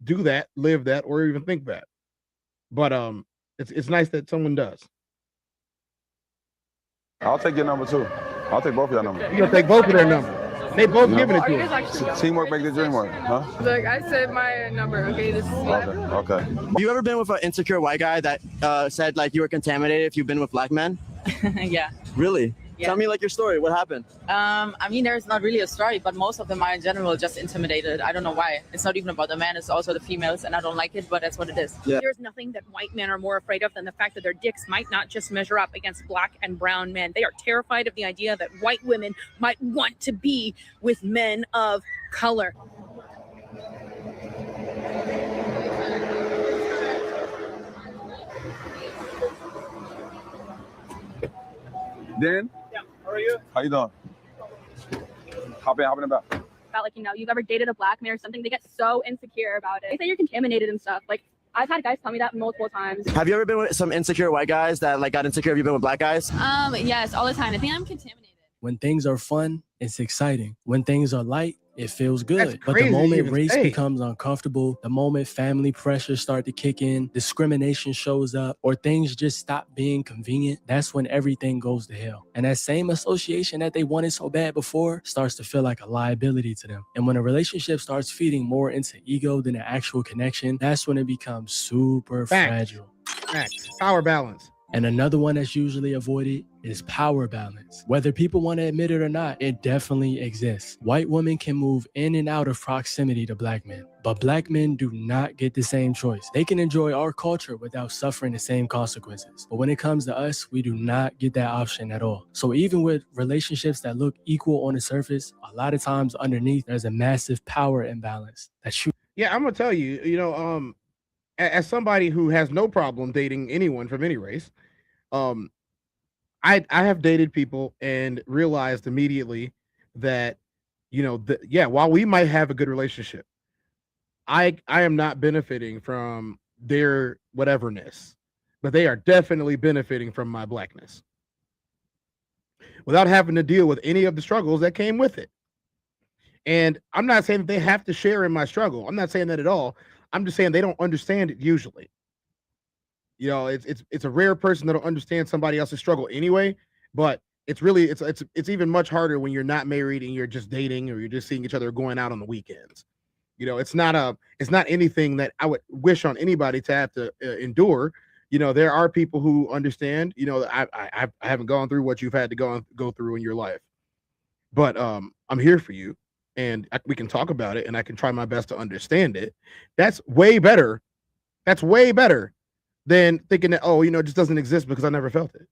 do that, live that, or even think that. But it's nice that someone does. I'll take your number too. I'll take both of your numbers. You're gonna take both of their numbers. They both giving it to us. Teamwork make the dream work, huh? Like I said my number. Okay, this is Okay. Have you ever been with an insecure white guy that said like you were contaminated if you've been with black men? Yeah. Really? Yeah. Tell me like your story. What happened? I mean, there's not really a story, but most of them are in general just intimidated. I don't know why. It's not even about the men, it's also the females, and I don't like it, but that's what it is. Yeah. There's nothing that white men are more afraid of than the fact that their dicks might not just measure up against black and brown men. They are terrified of the idea that white women might want to be with men of color. Dan? Yeah, how are you? How you doing? Hop in the back. About like, you've ever dated a black man or something, they get so insecure about it. They say you're contaminated and stuff. Like, I've had guys tell me that multiple times. Have you ever been with some insecure white guys that like got insecure? Have you been with black guys? Yes, all the time. I think I'm contaminated. When things are fun, it's exciting. When things are light, it feels good. That's But the crazy to moment even race say. becomes uncomfortable, the moment family pressures start to kick in, discrimination shows up, or things just stop being convenient, that's when everything goes to hell. And that same association that they wanted so bad before starts to feel like a liability to them. And when a relationship starts feeding more into ego than an actual connection, that's when it becomes super fragile. Facts. Power balance. And another one that's usually avoided is power balance. Whether people want to admit it or not, it definitely exists. White women can move in and out of proximity to black men, but black men do not get the same choice. They can enjoy our culture without suffering the same consequences. But when it comes to us, we do not get that option at all. So even with relationships that look equal on the surface, a lot of times underneath, there's a massive power imbalance. Yeah, I'm gonna tell you, as somebody who has no problem dating anyone from any race, I have dated people and realized immediately that, while we might have a good relationship, I am not benefiting from their whateverness, but they are definitely benefiting from my blackness without having to deal with any of the struggles that came with it. And I'm not saying that they have to share in my struggle. I'm not saying that at all. I'm just saying they don't understand it usually. It's a rare person that'll understand somebody else's struggle anyway, but it's even much harder when you're not married and you're just dating or you're just seeing each other going out on the weekends. It's not anything that I would wish on anybody to have to endure. There are people who understand. I haven't gone through what you've had to go through in your life, but I'm here for you, and we can talk about it, and I can try my best to understand it. That's way better. That's way better than thinking that, it just doesn't exist because I never felt it.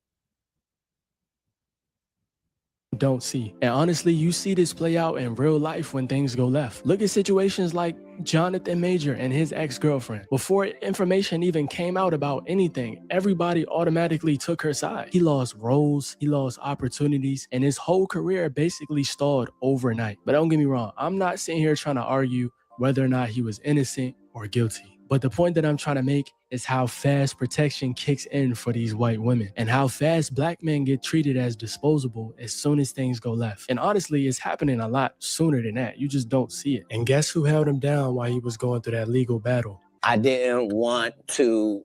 Don't see. And honestly, you see this play out in real life when things go left. Look at situations like Jonathan Major and his ex-girlfriend. Before information even came out about anything, everybody automatically took her side. He lost roles, he lost opportunities, and his whole career basically stalled overnight. But don't get me wrong, I'm not sitting here trying to argue whether or not he was innocent or guilty. But the point that I'm trying to make is how fast protection kicks in for these white women and how fast black men get treated as disposable as soon as things go left. And honestly, it's happening a lot sooner than that. You just don't see it. And guess who held him down while he was going through that legal battle? I didn't want to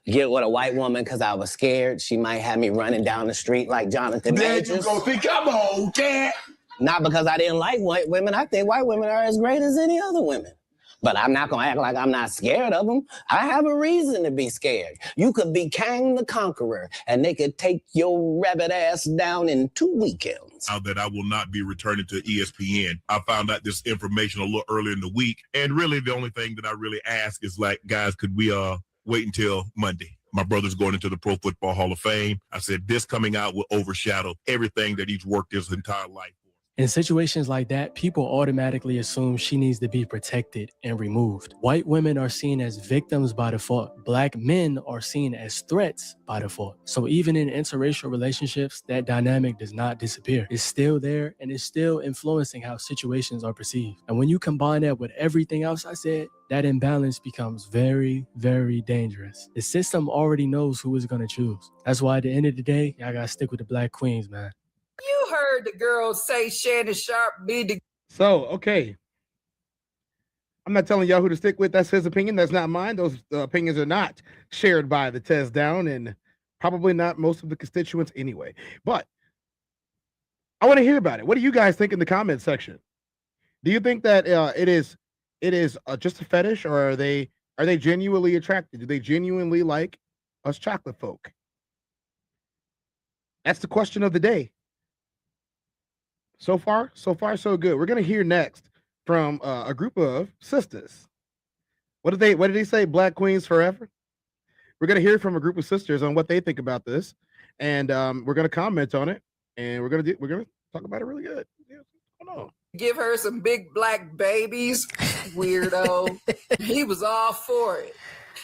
get with a white woman because I was scared she might have me running down the street like Jonathan Majors. There you go. Think I'm old, cat. Not because I didn't like white women. I think white women are as great as any other women. But I'm not going to act like I'm not scared of them. I have a reason to be scared. You could be Kang the Conqueror, and they could take your rabbit ass down in 2 weekends. Now that I will not be returning to ESPN. I found out this information a little earlier in the week. And really, the only thing that I really ask is, like, guys, could we wait until Monday? My brother's going into the Pro Football Hall of Fame. I said, this coming out will overshadow everything that he's worked his entire life. In situations like that, people automatically assume she needs to be protected and removed. White women are seen as victims by default. Black men are seen as threats by default. So even in interracial relationships, that dynamic does not disappear. It's still there and it's still influencing how situations are perceived. And when you combine that with everything else I said, that imbalance becomes very, very dangerous. The system already knows who it's going to choose. That's why at the end of the day, y'all got to stick with the black queens, man. You heard the girls say Shannon Sharp be the... So, okay. I'm not telling y'all who to stick with. That's his opinion. That's not mine. Those opinions are not shared by the TezDown and probably not most of the constituents anyway. But I want to hear about it. What do you guys think in the comment section? Do you think that it is just a fetish, or are they genuinely attracted? Do they genuinely like us chocolate folk? That's the question of the day. So far, so good. We're gonna hear next from a group of sisters. What did they say? Black queens forever. We're gonna hear from a group of sisters on what they think about this, and we're gonna comment on it, and we're gonna talk about it really good. Yeah, what's going on? Give her some big black babies, weirdo. He was all for it.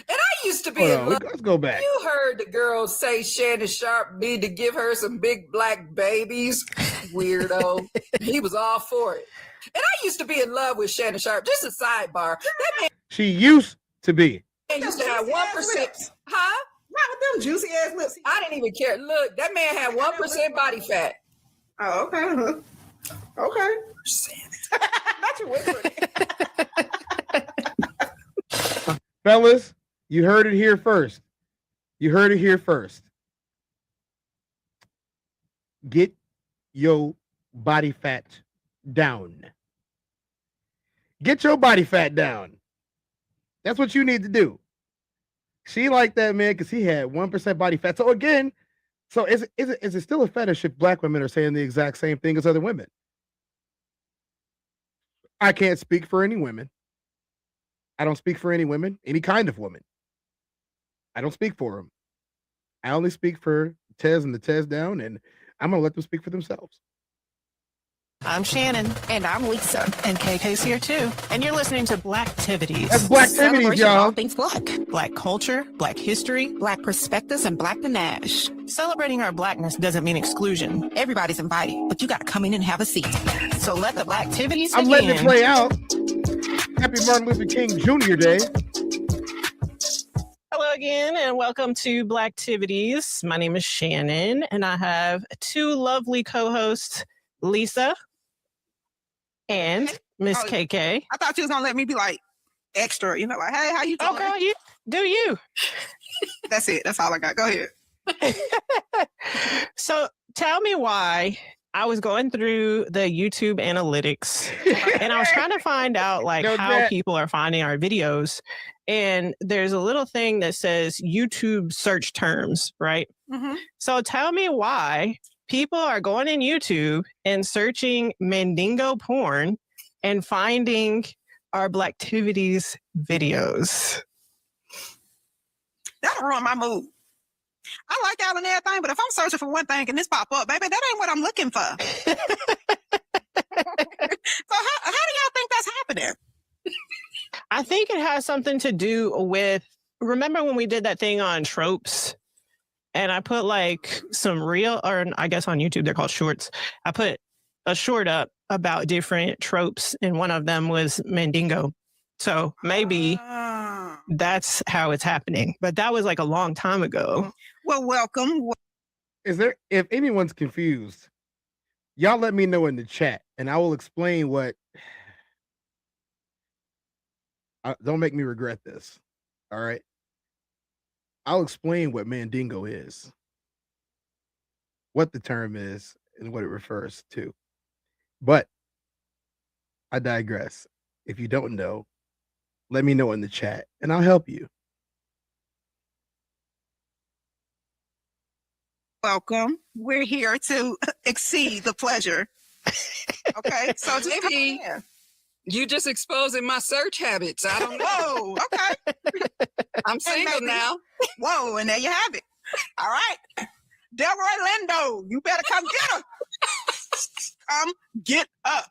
And I used to be in love. Let's go back. You heard the girls say Shannon Sharp need to give her some big black babies, weirdo. He was all for it. And I used to be in love with Shannon Sharp. Just a sidebar. That man She used to be. used to have 1%. Huh? Not with them juicy ass lips. I didn't even care. Look, that man had 1% body fat. Oh, okay. Okay. Not your whispering. Fellas, you heard it here first. You heard it here first. Get your body fat down. Get your body fat down. That's what you need to do. She liked that man because he had 1% body fat. So again, is it still a fetish if black women are saying the exact same thing as other women? I can't speak for any women. I don't speak for any women, any kind of woman. I don't speak for them. I only speak for Tez and the TezDown, and I'm going to let them speak for themselves. I'm Shannon. And I'm Lisa. And KK's here too. And you're listening to Blacktivities. That's Blacktivities, y'all. All things black. Black culture, black history, black perspectives, and black panache. Celebrating our blackness doesn't mean exclusion. Everybody's invited, but you got to come in and have a seat. So let the Blacktivities begin. I'm letting it play out. Happy Martin Luther King Jr. Day. Hello again, and welcome to Blacktivities. My name is Shannon, and I have two lovely co-hosts, Lisa and Miss KK. I thought you was gonna let me be like extra, like, hey, how you doing? Oh, girl, you do you. That's it. That's all I got. Go ahead. So tell me why. I was going through the YouTube analytics and I was trying to find out how people are finding our videos. And there's a little thing that says YouTube search terms, right? Mm-hmm. So tell me why people are going in YouTube and searching Mandingo porn and finding our Blacktivities videos. That'll ruin my mood. I like y'all and everything, but if I'm searching for one thing and this pop up, baby, that ain't what I'm looking for. So how do y'all think that's happening? I think it has something to do with, remember when we did that thing on tropes? And I put some real, or I guess on YouTube, they're called shorts. I put a short up about different tropes, and one of them was Mandingo. So maybe that's how it's happening. But that was like a long time ago. Well, welcome. If anyone's confused, y'all let me know in the chat and I will explain what. Don't make me regret this. All right. I'll explain what Mandingo is, what the term is, and what it refers to. But I digress. If you don't know, let me know in the chat and I'll help you. Welcome. We're here to exceed the pleasure. Okay, so Maybe you just exposing my search habits. I don't know. Whoa, okay. I'm single now. Whoa, and there you have it. All right. Delroy Lindo, you better come get her. Come get up.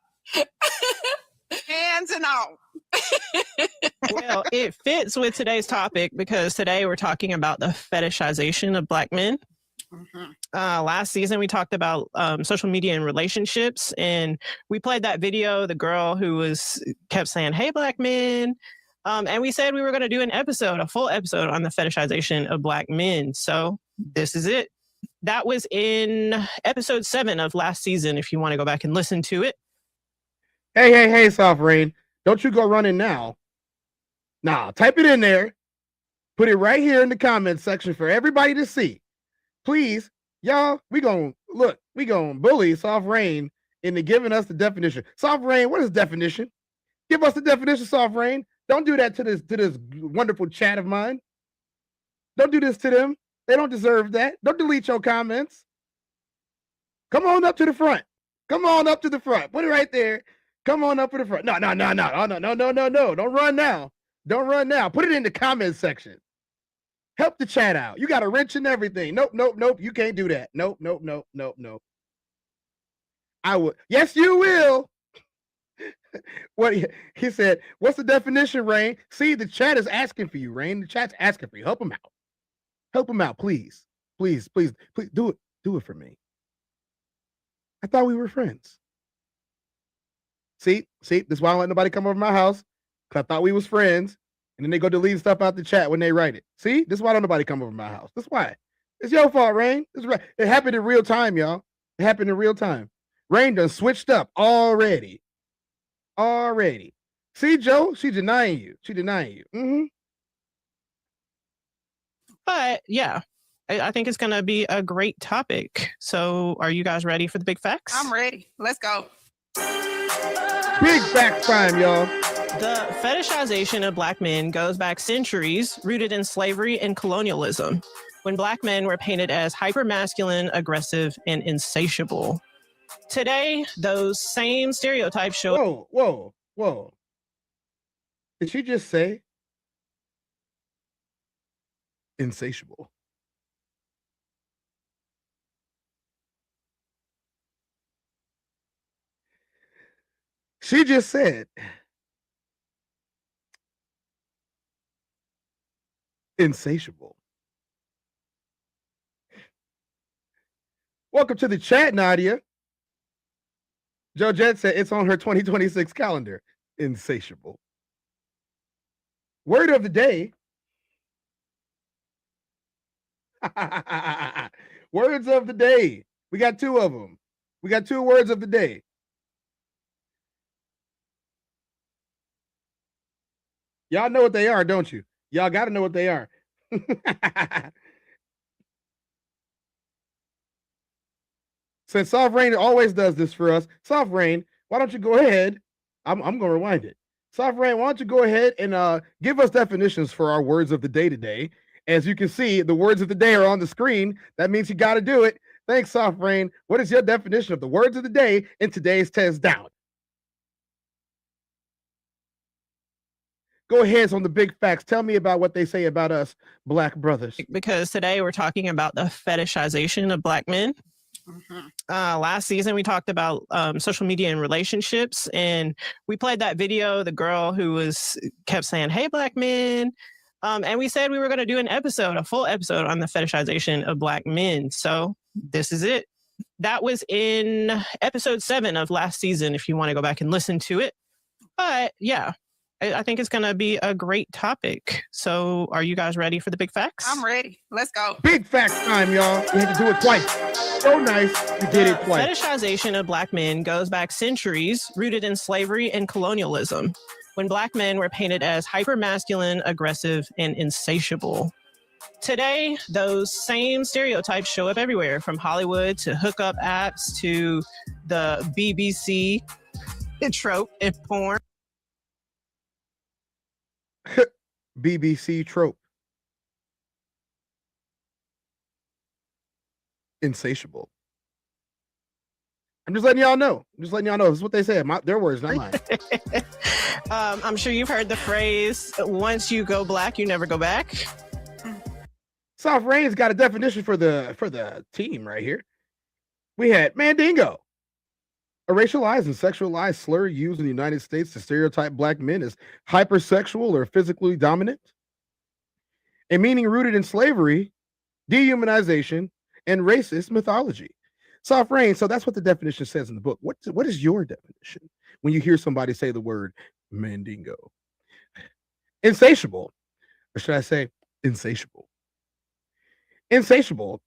Hands and all. Well, it fits with today's topic because today we're talking about the fetishization of Black men. Last season we talked about social media and relationships, and we played that video, the girl who kept saying, "Hey, Black men," and we said we were going to do a full episode on the fetishization of Black men. So this is it. That was in episode 7 of last season. If you want to go back and listen to it. Hey, Soft Rain, don't you go running now. Nah, type it in there. Put it right here in the comments section for everybody to see. Please, y'all, we gonna bully Soft Rain into giving us the definition. Soft Rain, what is definition? Give us the definition, Soft Rain. Don't do that to this wonderful chat of mine. Don't do this to them. They don't deserve that. Don't delete your comments. Come on up to the front. Come on up to the front. Put it right there. Come on up to the front. No. Oh, no. Don't run now. Don't run now. Put it in the comments section. Help the chat out. You got a wrench and everything. Nope. You can't do that. Nope. I would. Yes, you will. What he said, what's the definition, Rain? See, the chat is asking for you, Rain. The chat's asking for you. Help them out. Help them out, please. Please do it. Do it for me. I thought we were friends. See, this is why I don't let nobody come over my house. Because I thought we was friends. And then they go delete stuff out the chat when they write it. See, this is why don't nobody come over my house. That's why. It's your fault, Rain. It's right. It happened in real time, y'all. It happened in real time. Rain done switched up already. See, Joe, she's denying you. Mm-hmm. But yeah, I think it's going to be a great topic. So are you guys ready for the big facts? I'm ready. Let's go. Big fact time, y'all. The fetishization of Black men goes back centuries, rooted in slavery and colonialism, when Black men were painted as hypermasculine, aggressive, and insatiable. Today, those same stereotypes show... Whoa. Did she just say insatiable? She just said insatiable. Welcome to the chat, Nadia. Joe Jet said it's on her 2026 calendar. Insatiable. Word of the day. Words of the day. We got 2 of them. We got 2 words of the day. Y'all know what they are, don't you? Y'all got to know what they are. Since Soft Rain always does this for us, Soft Rain, why don't you go ahead? I'm going to rewind it. Soft Rain, why don't you go ahead and give us definitions for our words of the day today? As you can see, the words of the day are on the screen. That means you got to do it. Thanks, Soft Rain. What is your definition of the words of the day in today's TezDown? Go ahead on the big facts. Tell me about what they say about us Black brothers. Because today we're talking about the fetishization of Black men. Last season we talked about social media and relationships, and we played that video, the girl who kept saying, "Hey, Black men," and we said we were going to do a full episode on the fetishization of Black men. So this is it. That was in episode 7 of last season. If you want to go back and listen to it. But yeah, I think it's going to be a great topic. So are you guys ready for the big facts? I'm ready. Let's go. Big facts time, y'all. We had to do it twice. So nice. We did it twice. Fetishization of black men goes back centuries, rooted in slavery and colonialism, when black men were painted as hypermasculine, aggressive, and insatiable. Today, those same stereotypes show up everywhere, from Hollywood to hookup apps to the BBC trope in porn. BBC trope. Insatiable. I'm just letting y'all know. This is what they said. Their words, not mine. I'm sure you've heard the phrase, once you go black, you never go back. Soft Rain's got a definition for the team right here. We had Mandingo, a racialized and sexualized slur used in the United States to stereotype black men as hypersexual or physically dominant. A meaning rooted in slavery, dehumanization, and racist mythology. Soft Rain, so that's what the definition says in the book. What is your definition when you hear somebody say the word Mandingo? Insatiable, or should I say insatiable? Insatiable,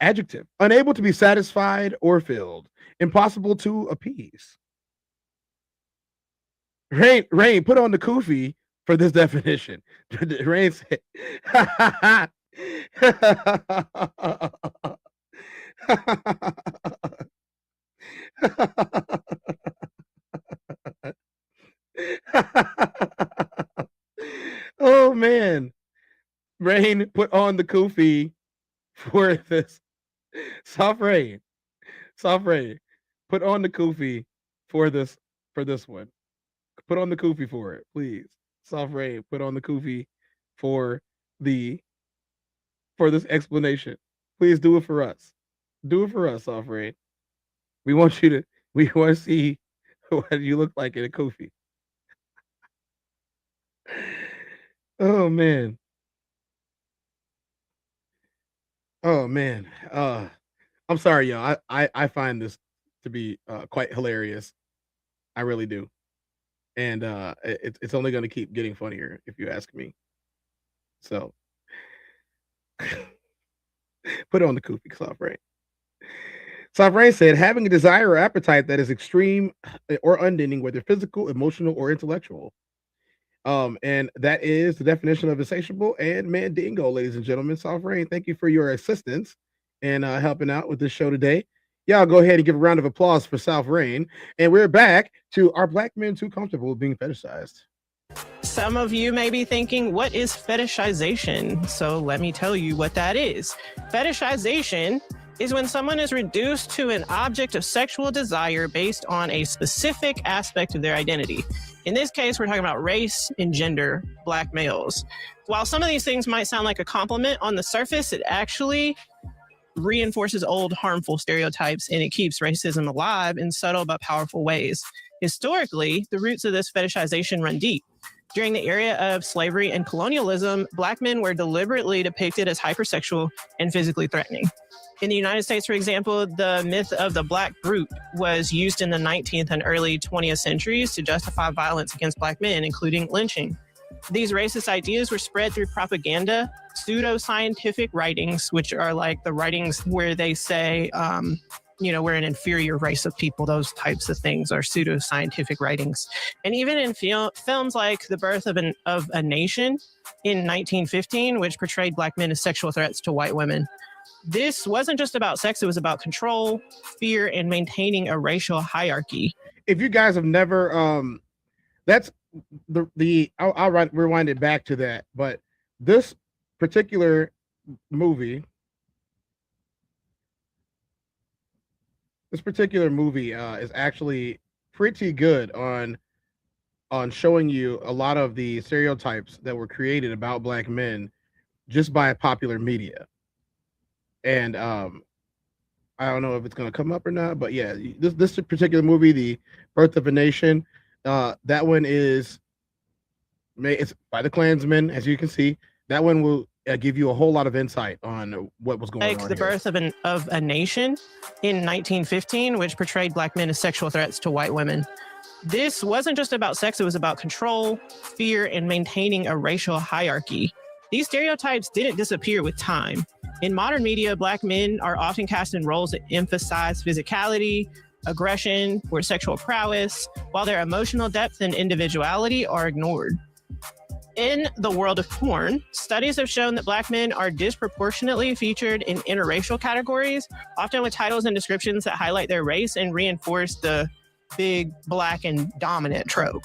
adjective, unable to be satisfied or filled, impossible to appease. Rain, put on the kufi for this definition. Rain said, oh man. Rain, put on the kufi for this. Soft Rain, put on the kufi for this one. Put on the kufi for it, please. Soft Rain, put on the kufi for this explanation. Please do it for us. Do it for us, Soft Rain. We want to see what you look like in a kufi. Oh man. Oh man. I'm sorry, y'all. I find this to be quite hilarious. I really do. And it's only going to keep getting funnier if you ask me. So put on the kufi, Soft Rain. Soft Rain said, having a desire or appetite that is extreme or unending, whether physical, emotional, or intellectual. And that is the definition of insatiable and Mandingo, ladies and gentlemen. Soft Rain, thank you for your assistance and helping out with this show today. Y'all go ahead and give a round of applause for Soft Rain. And we're back to Are Black Men Too Comfortable Being Fetishized? Some of you may be thinking, what is fetishization? So let me tell you what that is. Fetishization is when someone is reduced to an object of sexual desire based on a specific aspect of their identity. In this case, we're talking about race and gender, black males. While some of these things might sound like a compliment on the surface, it actually reinforces old harmful stereotypes, and it keeps racism alive in subtle but powerful ways. Historically, the roots of this fetishization run deep. During the era of slavery and colonialism, black men were deliberately depicted as hypersexual and physically threatening. In the United States, for example, the myth of the black brute was used in the 19th and early 20th centuries to justify violence against black men, including lynching. These racist ideas were spread through propaganda, pseudo-scientific writings, which are like the writings where they say, we're an inferior race of people. Those types of things are pseudo-scientific writings. And even in films like The Birth of a Nation in 1915, which portrayed black men as sexual threats to white women. This wasn't just about sex. It was about control, fear, and maintaining a racial hierarchy. If you guys have never, that's I'll rewind it back to that. But this particular movie, is actually pretty good on showing you a lot of the stereotypes that were created about black men just by popular media. And I don't know if it's going to come up or not, but yeah, this particular movie, The Birth of a Nation, that one it's by the Klansmen, as you can see. That one will give you a whole lot of insight on what was going on. Like The Birth of a Nation in 1915, which portrayed black men as sexual threats to white women. This wasn't just about sex, it was about control, fear, and maintaining a racial hierarchy. These stereotypes didn't disappear with time. In modern media, Black men are often cast in roles that emphasize physicality, aggression, or sexual prowess, while their emotional depth and individuality are ignored. In the world of porn, studies have shown that Black men are disproportionately featured in interracial categories, often with titles and descriptions that highlight their race and reinforce the big, Black, and dominant trope.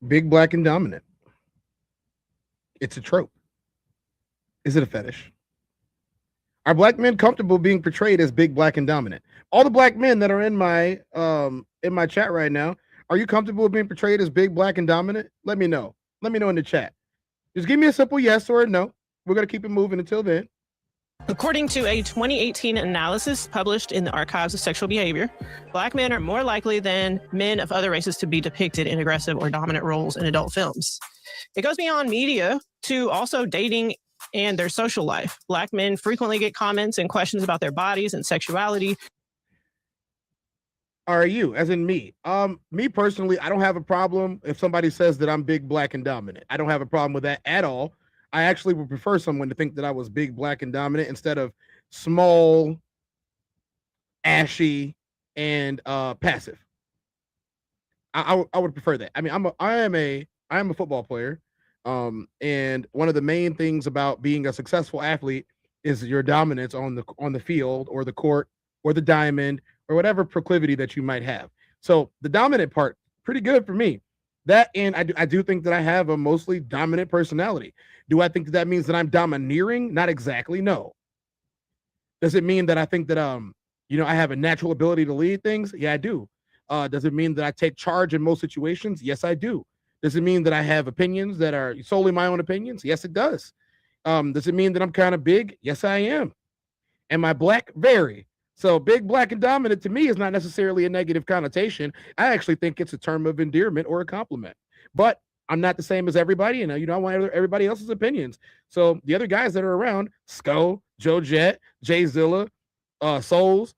Big, Black, and dominant. It's a trope. Is it a fetish? Are Black men comfortable being portrayed as big, Black, and dominant? All the Black men that are in my chat right now, are you comfortable with being portrayed as big, Black, and dominant? Let me know. Let me know in the chat. Just give me a simple yes or a no. We're going to keep it moving until then. According to a 2018 analysis published in the Archives of Sexual Behavior, Black men are more likely than men of other races to be depicted in aggressive or dominant roles in adult films. It goes beyond media to also dating and their social life. Black men frequently get comments and questions about their bodies and sexuality. Are you, as in me? Me personally, I don't have a problem if somebody says that I'm big, Black, and dominant. I don't have a problem with that at all. I actually would prefer someone to think that I was big, Black, and dominant instead of small, ashy, and passive. I would prefer that. I mean, I am a football player. And one of the main things about being a successful athlete is your dominance on the field or the court or the diamond or whatever proclivity that you might have. So the dominant part, pretty good for me. That, and I do think that I have a mostly dominant personality. Do I think that means that I'm domineering? Not exactly, no. Does it mean that I think that I have a natural ability to lead things? Yeah, I do. Does it mean that I take charge in most situations? Yes, I do. Does it mean that I have opinions that are solely my own opinions? Yes, it does. Does it mean that I'm kind of big? Yes, I am. Am I Black? Very. So big, Black, and dominant to me is not necessarily a negative connotation. I actually think it's a term of endearment or a compliment. But I'm not the same as everybody, and I want everybody else's opinions. So the other guys that are around, Sco, Joe Jet, Jay Zilla, Souls,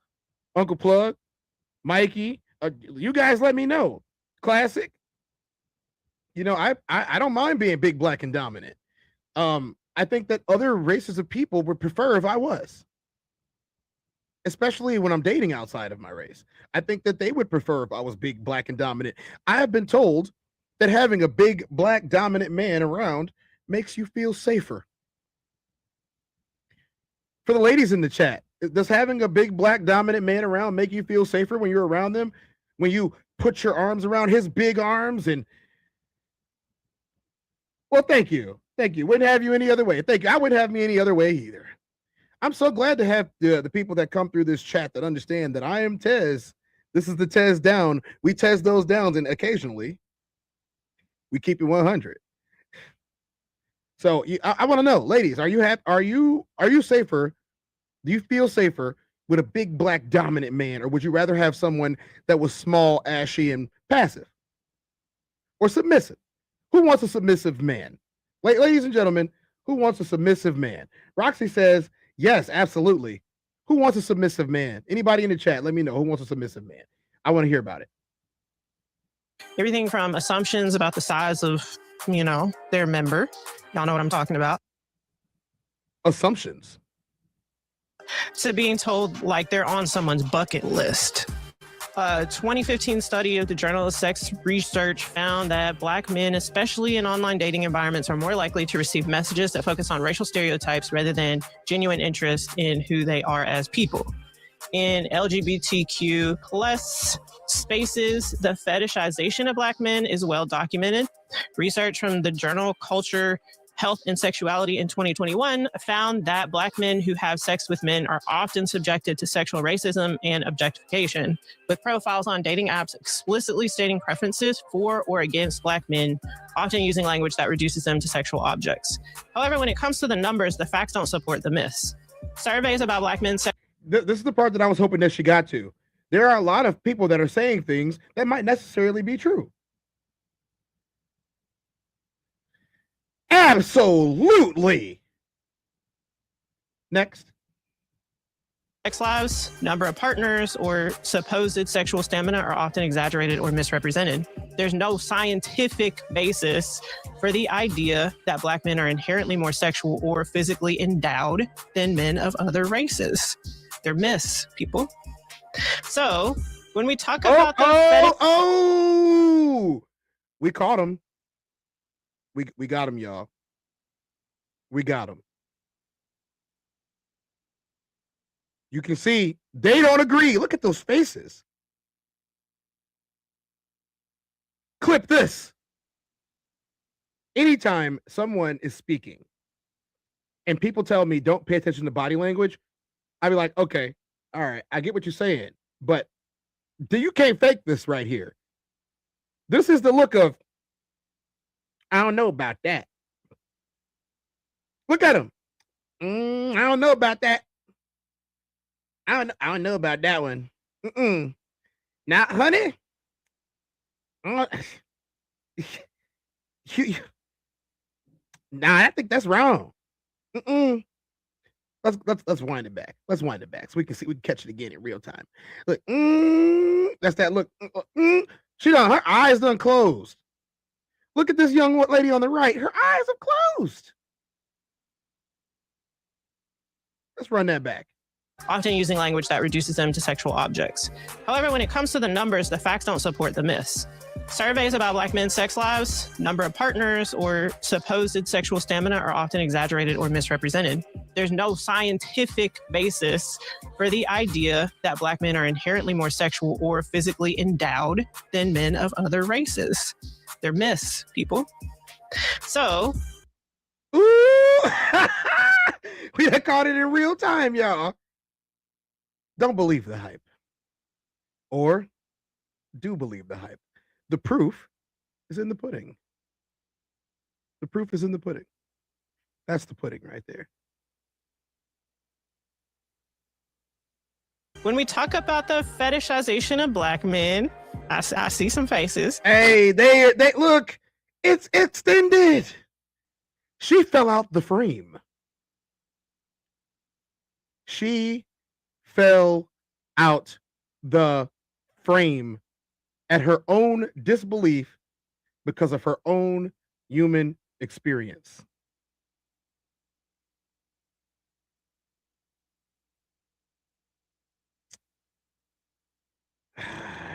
Uncle Plug, Mikey, you guys let me know. Classic. I don't mind being big, Black, and dominant. I think that other races of people would prefer if I was. Especially when I'm dating outside of my race. I think that they would prefer if I was big, Black, and dominant. I have been told that having a big, Black, dominant man around makes you feel safer. For the ladies in the chat, does having a big, Black, dominant man around make you feel safer when you're around them? When you put your arms around his big arms and... Well, thank you. Thank you. Wouldn't have you any other way. Thank you. I wouldn't have me any other way either. I'm so glad to have the people that come through this chat that understand that I am Tez. This is the TezDown. We Tez those downs, and occasionally we keep it 100. So I want to know, ladies, are you safer? Do you feel safer with a big, Black, dominant man, or would you rather have someone that was small, ashy, and passive, or submissive? Who wants a submissive man? Ladies and gentlemen, who wants a submissive man? Roxy says, yes, absolutely. Who wants a submissive man? Anybody in the chat, let me know who wants a submissive man. I want to hear about it. Everything from assumptions about the size of, their member. Y'all know what I'm talking about. Assumptions. To being told like they're on someone's bucket list. A 2015 study of the Journal of Sex Research found that Black men, especially in online dating environments, are more likely to receive messages that focus on racial stereotypes rather than genuine interest in who they are as people. In LGBTQ plus spaces, the fetishization of Black men is well documented. Research from the journal Culture, Health and Sexuality in 2021 found that Black men who have sex with men are often subjected to sexual racism and objectification, with profiles on dating apps explicitly stating preferences for or against Black men, often using language that reduces them to sexual objects. However, when it comes to the numbers, the facts don't support the myths. Surveys about Black men... This is the part that I was hoping that she got to. There are a lot of people that are saying things that might necessarily be true. Absolutely. Next. Sex lives, number of partners, or supposed sexual stamina are often exaggerated or misrepresented. There's no scientific basis for the idea that Black men are inherently more sexual or physically endowed than men of other races. They're myths, people. So when we talk about we caught him. We got him, y'all. We got him. You can see they don't agree. Look at those faces. Clip this. Anytime someone is speaking and people tell me don't pay attention to body language, I'd be like, okay, all right, I get what you're saying, but you can't fake this right here. This is the look of, I don't know about that. Look at him. I don't know about that. I don't know about that one. Now, honey, nah, I think that's wrong. Let's wind it back. Let's wind it back so we can catch it again in real time. Look, that's that look. Her eyes done closed. Look at this young lady on the right. Her eyes are closed. Let's run that back. Often using language that reduces them to sexual objects. However, when it comes to the numbers, the facts don't support the myths. Surveys about Black men's sex lives, number of partners, or supposed sexual stamina are often exaggerated or misrepresented. There's no scientific basis for the idea that Black men are inherently more sexual or physically endowed than men of other races. They're myths, people. So, we had caught it in real time, y'all. Don't believe the hype. Or do believe the hype. The proof is in the pudding. The proof is in the pudding. That's the pudding right there. When we talk about the fetishization of Black men, I see some faces. Hey, they look, it's extended. She fell out the frame. She fell out the frame at her own disbelief because of her own human experience.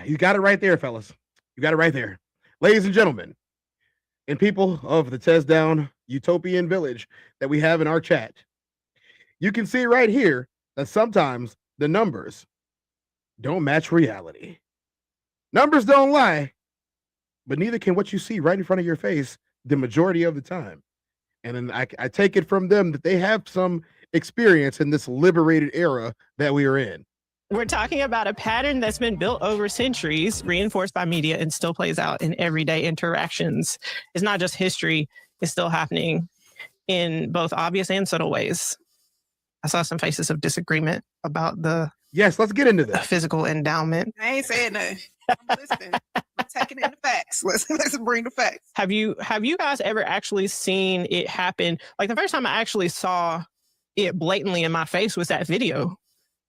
You got it right there, fellas. You got it right there. Ladies and gentlemen, and people of the TezDown utopian village that we have in our chat, you can see right here that sometimes the numbers don't match reality. Numbers don't lie, but neither can what you see right in front of your face the majority of the time. And then I take it from them that they have some experience in this liberated era that we are in. We're talking about a pattern that's been built over centuries, reinforced by media, and still plays out in everyday interactions. It's not just history, it's still happening in both obvious and subtle ways. I saw some faces of disagreement about the let's get into this. Physical endowment. I ain't saying nothing. I'm listening. I'm taking in the facts. Let's bring the facts. Have you guys ever actually seen it happen? Like the first time I actually saw it blatantly in my face was that video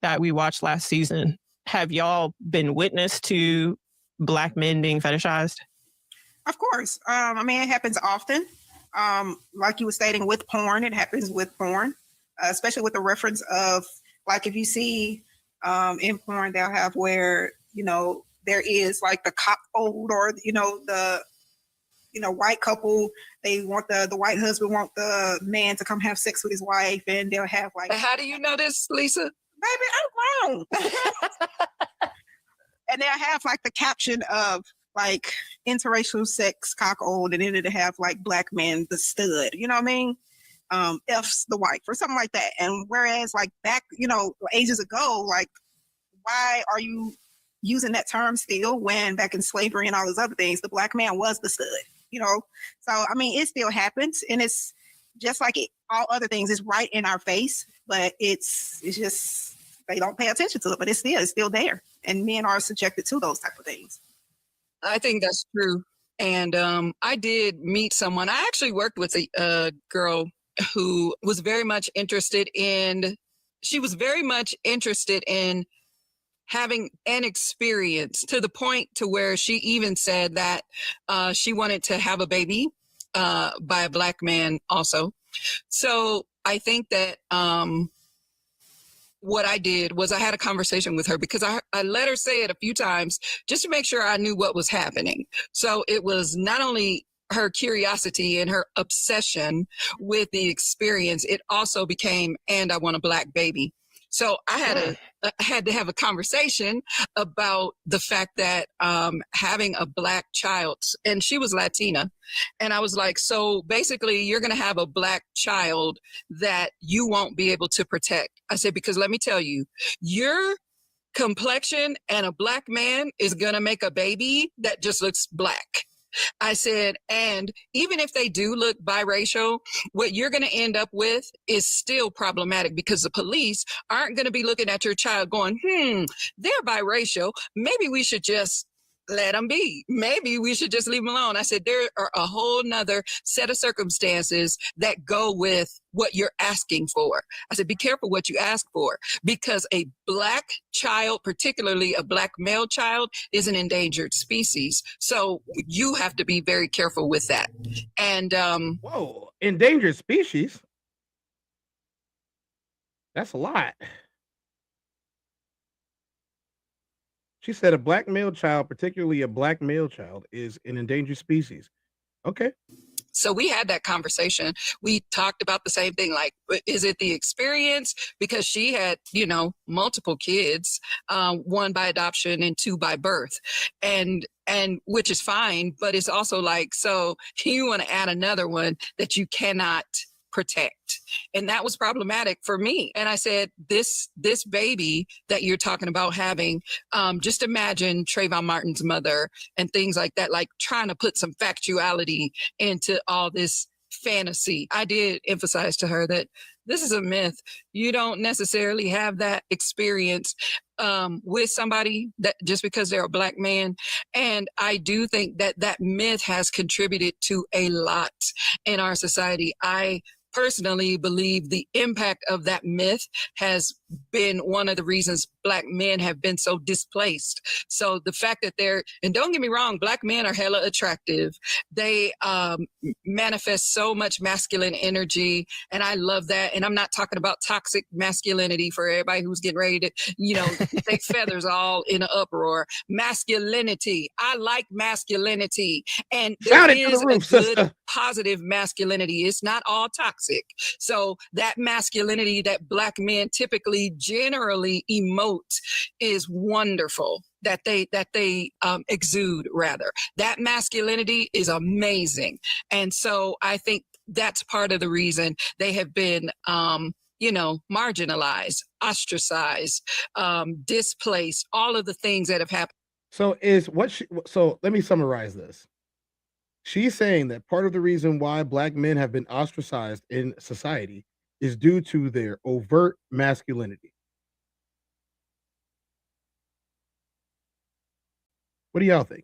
that we watched last season. Have y'all been witness to Black men being fetishized? Of course. I mean, it happens often. Like you were stating with porn, it happens with porn, especially with the reference of, like, if you see in porn, they'll have where, there is like the cuckold or, the white couple, they want the white husband want the man to come have sex with his wife, and they'll have like. How do you know this, Lisa? Baby, I'm grown. And they'll have like the caption of like interracial sex cuckold, and then it'll have like Black man the stud. You know what I mean? F's the wife or something like that. And whereas like back, ages ago, like why are you using that term still when back in slavery and all those other things, the Black man was the stud, So, I mean, it still happens, and it's just like all other things, it's right in our face, but it's just, they don't pay attention to it, but it's still there. And men are subjected to those type of things. I think that's true. And I did meet someone. I actually worked with a girl who was very much interested in she was very much interested in having an experience, to the point to where she even said that she wanted to have a baby by a Black man also. So I think that what I did was I had a conversation with her, because I let her say it a few times just to make sure I knew what was happening. So it was not only her curiosity and her obsession with the experience, it also became, and I want a Black baby. So I had to have a conversation about the fact that having a Black child, and she was Latina, and I was like, so basically you're going to have a Black child that you won't be able to protect. I said, because let me tell you, your complexion and a Black man is going to make a baby that just looks Black. I said, and even if they do look biracial, what you're going to end up with is still problematic, because the police aren't going to be looking at your child going, they're biracial. Maybe we should just let them be. Maybe we should just leave them alone. I said, there are a whole nother set of circumstances that go with what you're asking for. I said, be careful what you ask for, because a Black child, particularly a Black male child, is an endangered species. So you have to be very careful with that. And whoa, endangered species? That's a lot. She said a Black male child, particularly a Black male child, is an endangered species. Okay. So we had that conversation. We talked about the same thing. Like, is it the experience? Because she had, multiple kids, one by adoption and two by birth, and which is fine. But it's also like, so you want to add another one that you cannot protect. And that was problematic for me. And I said, this baby that you're talking about having, just imagine Trayvon Martin's mother and things like that, like trying to put some factuality into all this fantasy. I did emphasize to her that this is a myth. You don't necessarily have that experience with somebody that just because they're a Black man. And I do think that that myth has contributed to a lot in our society. I personally believe the impact of that myth has been one of the reasons Black men have been so displaced. So the fact that and don't get me wrong, Black men are hella attractive. They manifest so much masculine energy, and I love that. And I'm not talking about toxic masculinity for everybody who's getting ready to, take feathers all in an uproar. Masculinity. I like masculinity. And there is a good positive masculinity. It's not all toxic. So that masculinity that Black men typically generally emote is wonderful, that they exude rather. That masculinity is amazing. And so I think that's part of the reason they have been marginalized, ostracized, displaced, all of the things that have happened. So let me summarize this. She's saying that part of the reason why Black men have been ostracized in society is due to their overt masculinity. What do y'all think?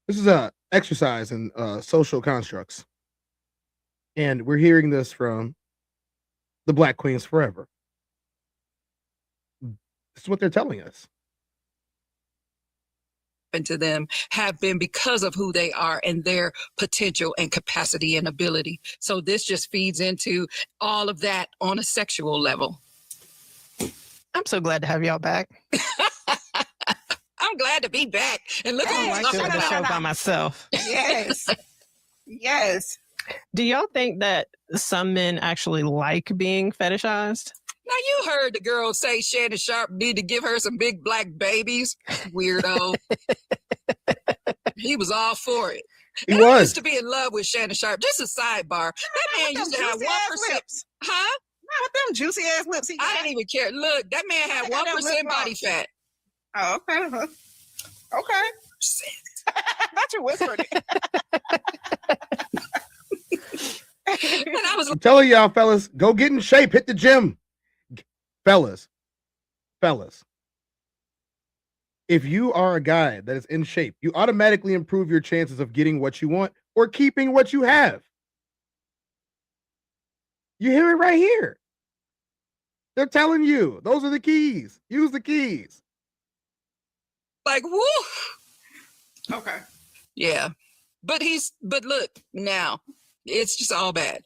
This is a exercise in social constructs. And we're hearing this from the Black Queens Forever. This is what they're telling us. To them have been because of who they are and their potential and capacity and ability. So this just feeds into all of that on a sexual level. I'm so glad to have y'all back. I'm glad to be back. And look at doing the show by myself. Yes. Yes. Do y'all think that some men actually like being fetishized? Now, you heard the girl say Shannon Sharp need to give her some big Black babies. Weirdo. He was all for it. He and was. I used to be in love with Shannon Sharp. Just a sidebar. That man used to have 1%. Huh? Not with them juicy ass lips. I didn't even care. Look, that man had 1% body fat. Oh, okay. Okay. Not you whispered it. And I was I'm telling y'all, fellas, go get in shape. Hit the gym. Fellas, if you are a guy that is in shape, you automatically improve your chances of getting what you want or keeping what you have. You hear it right here. They're telling you. Those are the keys. Use the keys. Like, woo. Okay. Yeah. But look, now it's just all bad.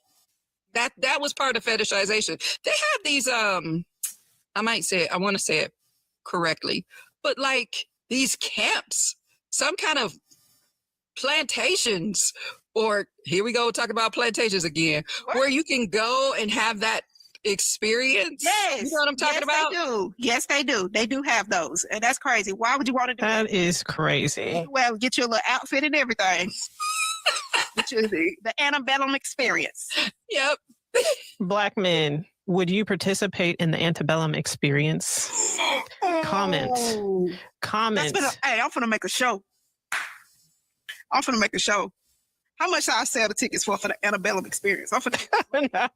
That was part of fetishization. They have these, I want to say it correctly, but like these camps, some kind of plantations, or here we go, talk about plantations again, where you can go and have that experience. Yes. You know what I'm talking about? They do. Yes, they do. They do have those. And that's crazy. Why would you want to do that? That is crazy. Well, get you a little outfit and everything. Get you the antebellum experience. Yep. Black men, would you participate in the antebellum experience? Comment. Hey, I'm finna make a show. How much I sell the tickets for the antebellum experience? I'm finna...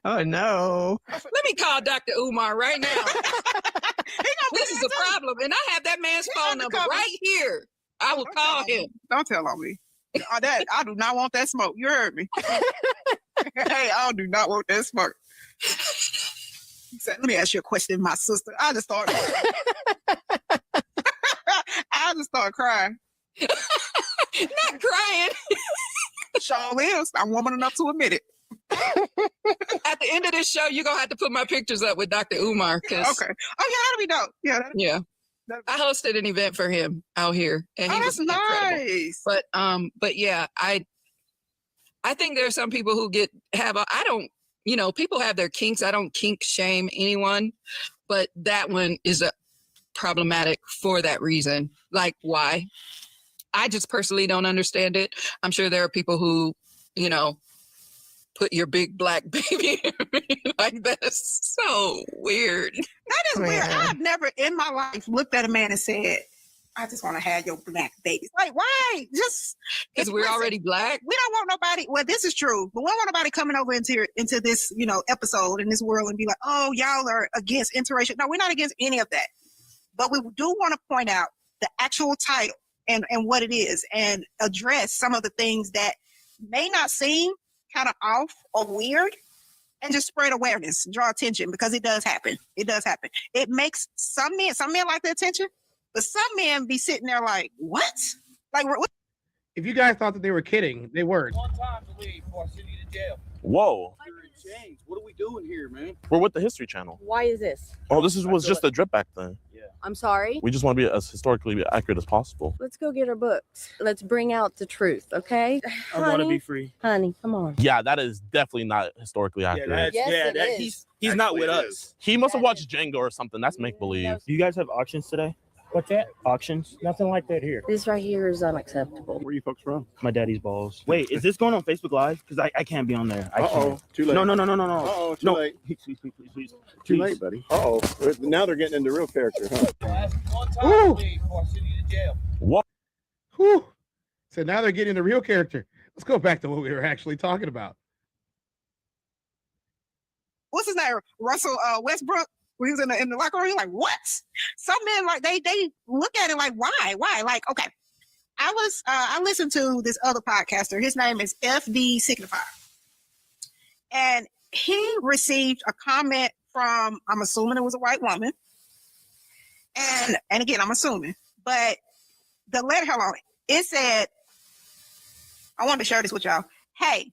Oh, no. Let me call Dr. Umar right now. This is a problem. And I have that man's phone number right here. I will call him. Don't tell on me. I do not want that smoke. You heard me. Hey, I do not want that smoke. He said, let me ask you a question, my sister. I just started crying. Not crying. Sure is. I'm woman enough to admit it. At the end of this show, you're going to have to put my pictures up with Dr. Umar. Okay. Oh, yeah, that'll be dope. Yeah. I hosted an event for him out here. And he was nice. Incredible. But yeah, I think there are some people who people have their kinks. I don't kink shame anyone, but that one is problematic for that reason. Like, why? I just personally don't understand it. I'm sure there are people who, put your big black baby in me. Like, that's so weird. That is weird. I've never in my life looked at a man and said, I just want to have your black babies. Like, why? Just because we're already black. We don't want nobody. Well, this is true, but we don't want nobody coming over into this, episode in this world and be like, oh, y'all are against interracial. No, we're not against any of that. But we do want to point out the actual title and what it is and address some of the things that may not seem kind of off or weird, and just spread awareness, draw attention, because it does happen. It does happen. It makes some men like the attention, but some men be sitting there like, what? Like, what? If you guys thought that they were kidding, they weren't. One time to leave before I send you to jail. Whoa. What are we doing here, man? We're with the History Channel. Why is this? Oh, this was just a drip back then. I'm sorry. We just want to be as historically accurate as possible. Let's go get our books. Let's bring out the truth, okay? I want to be free. Honey, come on. Yeah, that is definitely not historically accurate. He's not with us. He must have watched Django or something. That's make believe. Do you guys have auctions today? What's that? Auctions? Nothing like that here. This right here is unacceptable. Where are you folks from? My daddy's balls. Wait, is this going on Facebook Live? Because I can't be on there. Too late. No. Uh-oh, too late. Please. Too late, buddy. Uh-oh. Now they're getting into real character, huh? One time to leave before I send you to jail. What? Whew. So now they're getting into real character. Let's go back to what we were actually talking about. What's his name? Russell Westbrook. When he was in the locker room, he's like, what? Some men, like, they look at it like, why? Like, okay. I listened to this other podcaster. His name is FD Signifier. And he received a comment from, I'm assuming it was a white woman. And again, I'm assuming. But the letter, hold on. It said, I wanted to share this with y'all. Hey,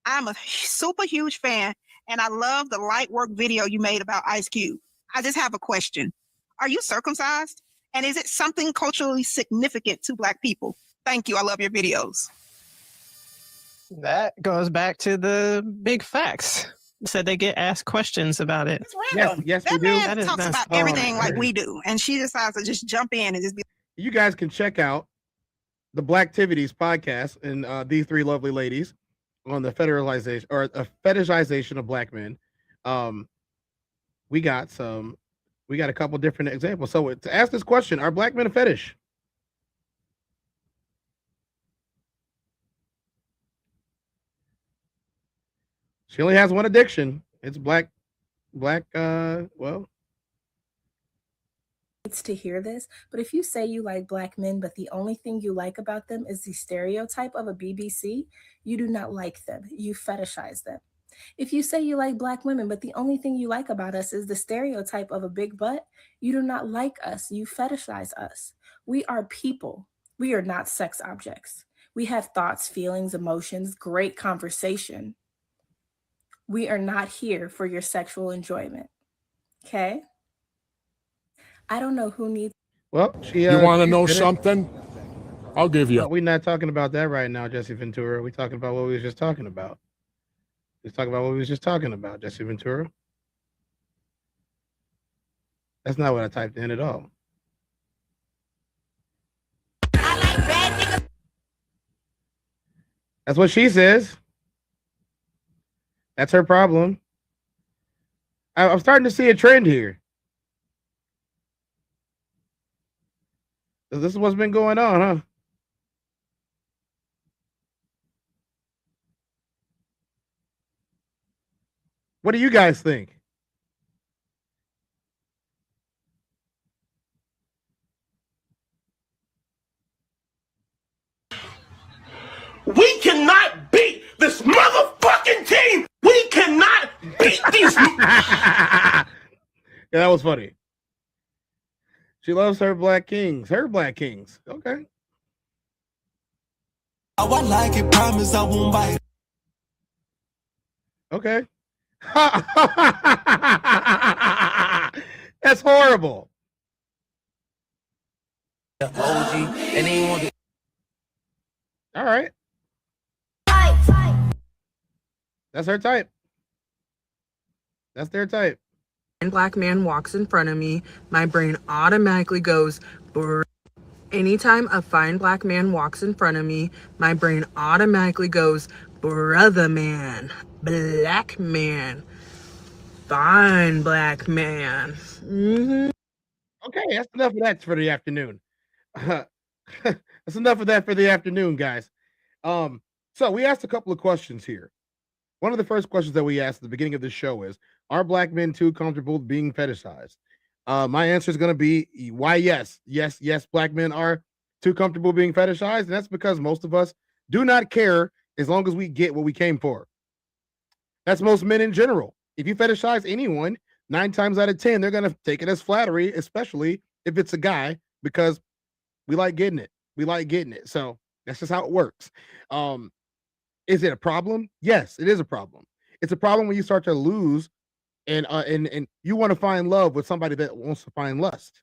I'm a super huge fan, and I love the light work video you made about Ice Cube. I just have a question. Are you circumcised? And is it something culturally significant to Black people? Thank you. I love your videos. That goes back to the big facts. Said they get asked questions about it. Yes, that we do. man talks about everything like we do. And she decides to just jump in and just be. You guys can check out the Blacktivities podcast and these three lovely ladies on the fetishization of Black men. We got a couple different examples. So to ask this question, are Black men a fetish? She only has one addiction. It's black, well. It's to hear this, but if you say you like Black men, but the only thing you like about them is the stereotype of a BBC, you do not like them. You fetishize them. If you say you like Black women, but the only thing you like about us is the stereotype of a big butt, you do not like us. You fetishize us. We are people. We are not sex objects. We have thoughts, feelings, emotions, great conversation. We are not here for your sexual enjoyment. Okay? I don't know who needs. Well, she. You want to know said it. something? I'll give you. No, we're not talking about that right now, Jesse Ventura. We're talking about what we was just talking about. Let's talk about what we was just talking about, Jesse Ventura. That's not what I typed in at all. That's what she says. That's her problem. I'm starting to see a trend here. This is what's been going on, huh? What do you guys think? We cannot beat this motherfucking team. We cannot beat these. Yeah, that was funny. She loves her Black Kings. Her Black Kings. Okay. I want like it, promise I won't bite. Okay. That's horrible. All right. That's her type. That's their type. When a Black man walks in front of me, my brain automatically goes. Anytime a fine Black man walks in front of me, my brain automatically goes, brother man, Black man, fine Black man. Mm-hmm. Okay, that's enough of that for the afternoon. That's enough of that for the afternoon, guys. So we asked a couple of questions here. One of the first questions that we asked at the beginning of the show is, are Black men too comfortable being fetishized? My answer is going to be why yes. Yes, Black men are too comfortable being fetishized, and that's because most of us do not care as long as we get what we came for. That's most men in general. If you fetishize anyone, 9 times out of 10, they're going to take it as flattery, especially if it's a guy, because we like getting it. We like getting it. So that's just how it works. Is it a problem? Yes, it is a problem. It's a problem when you start to lose and you want to find love with somebody that wants to find lust.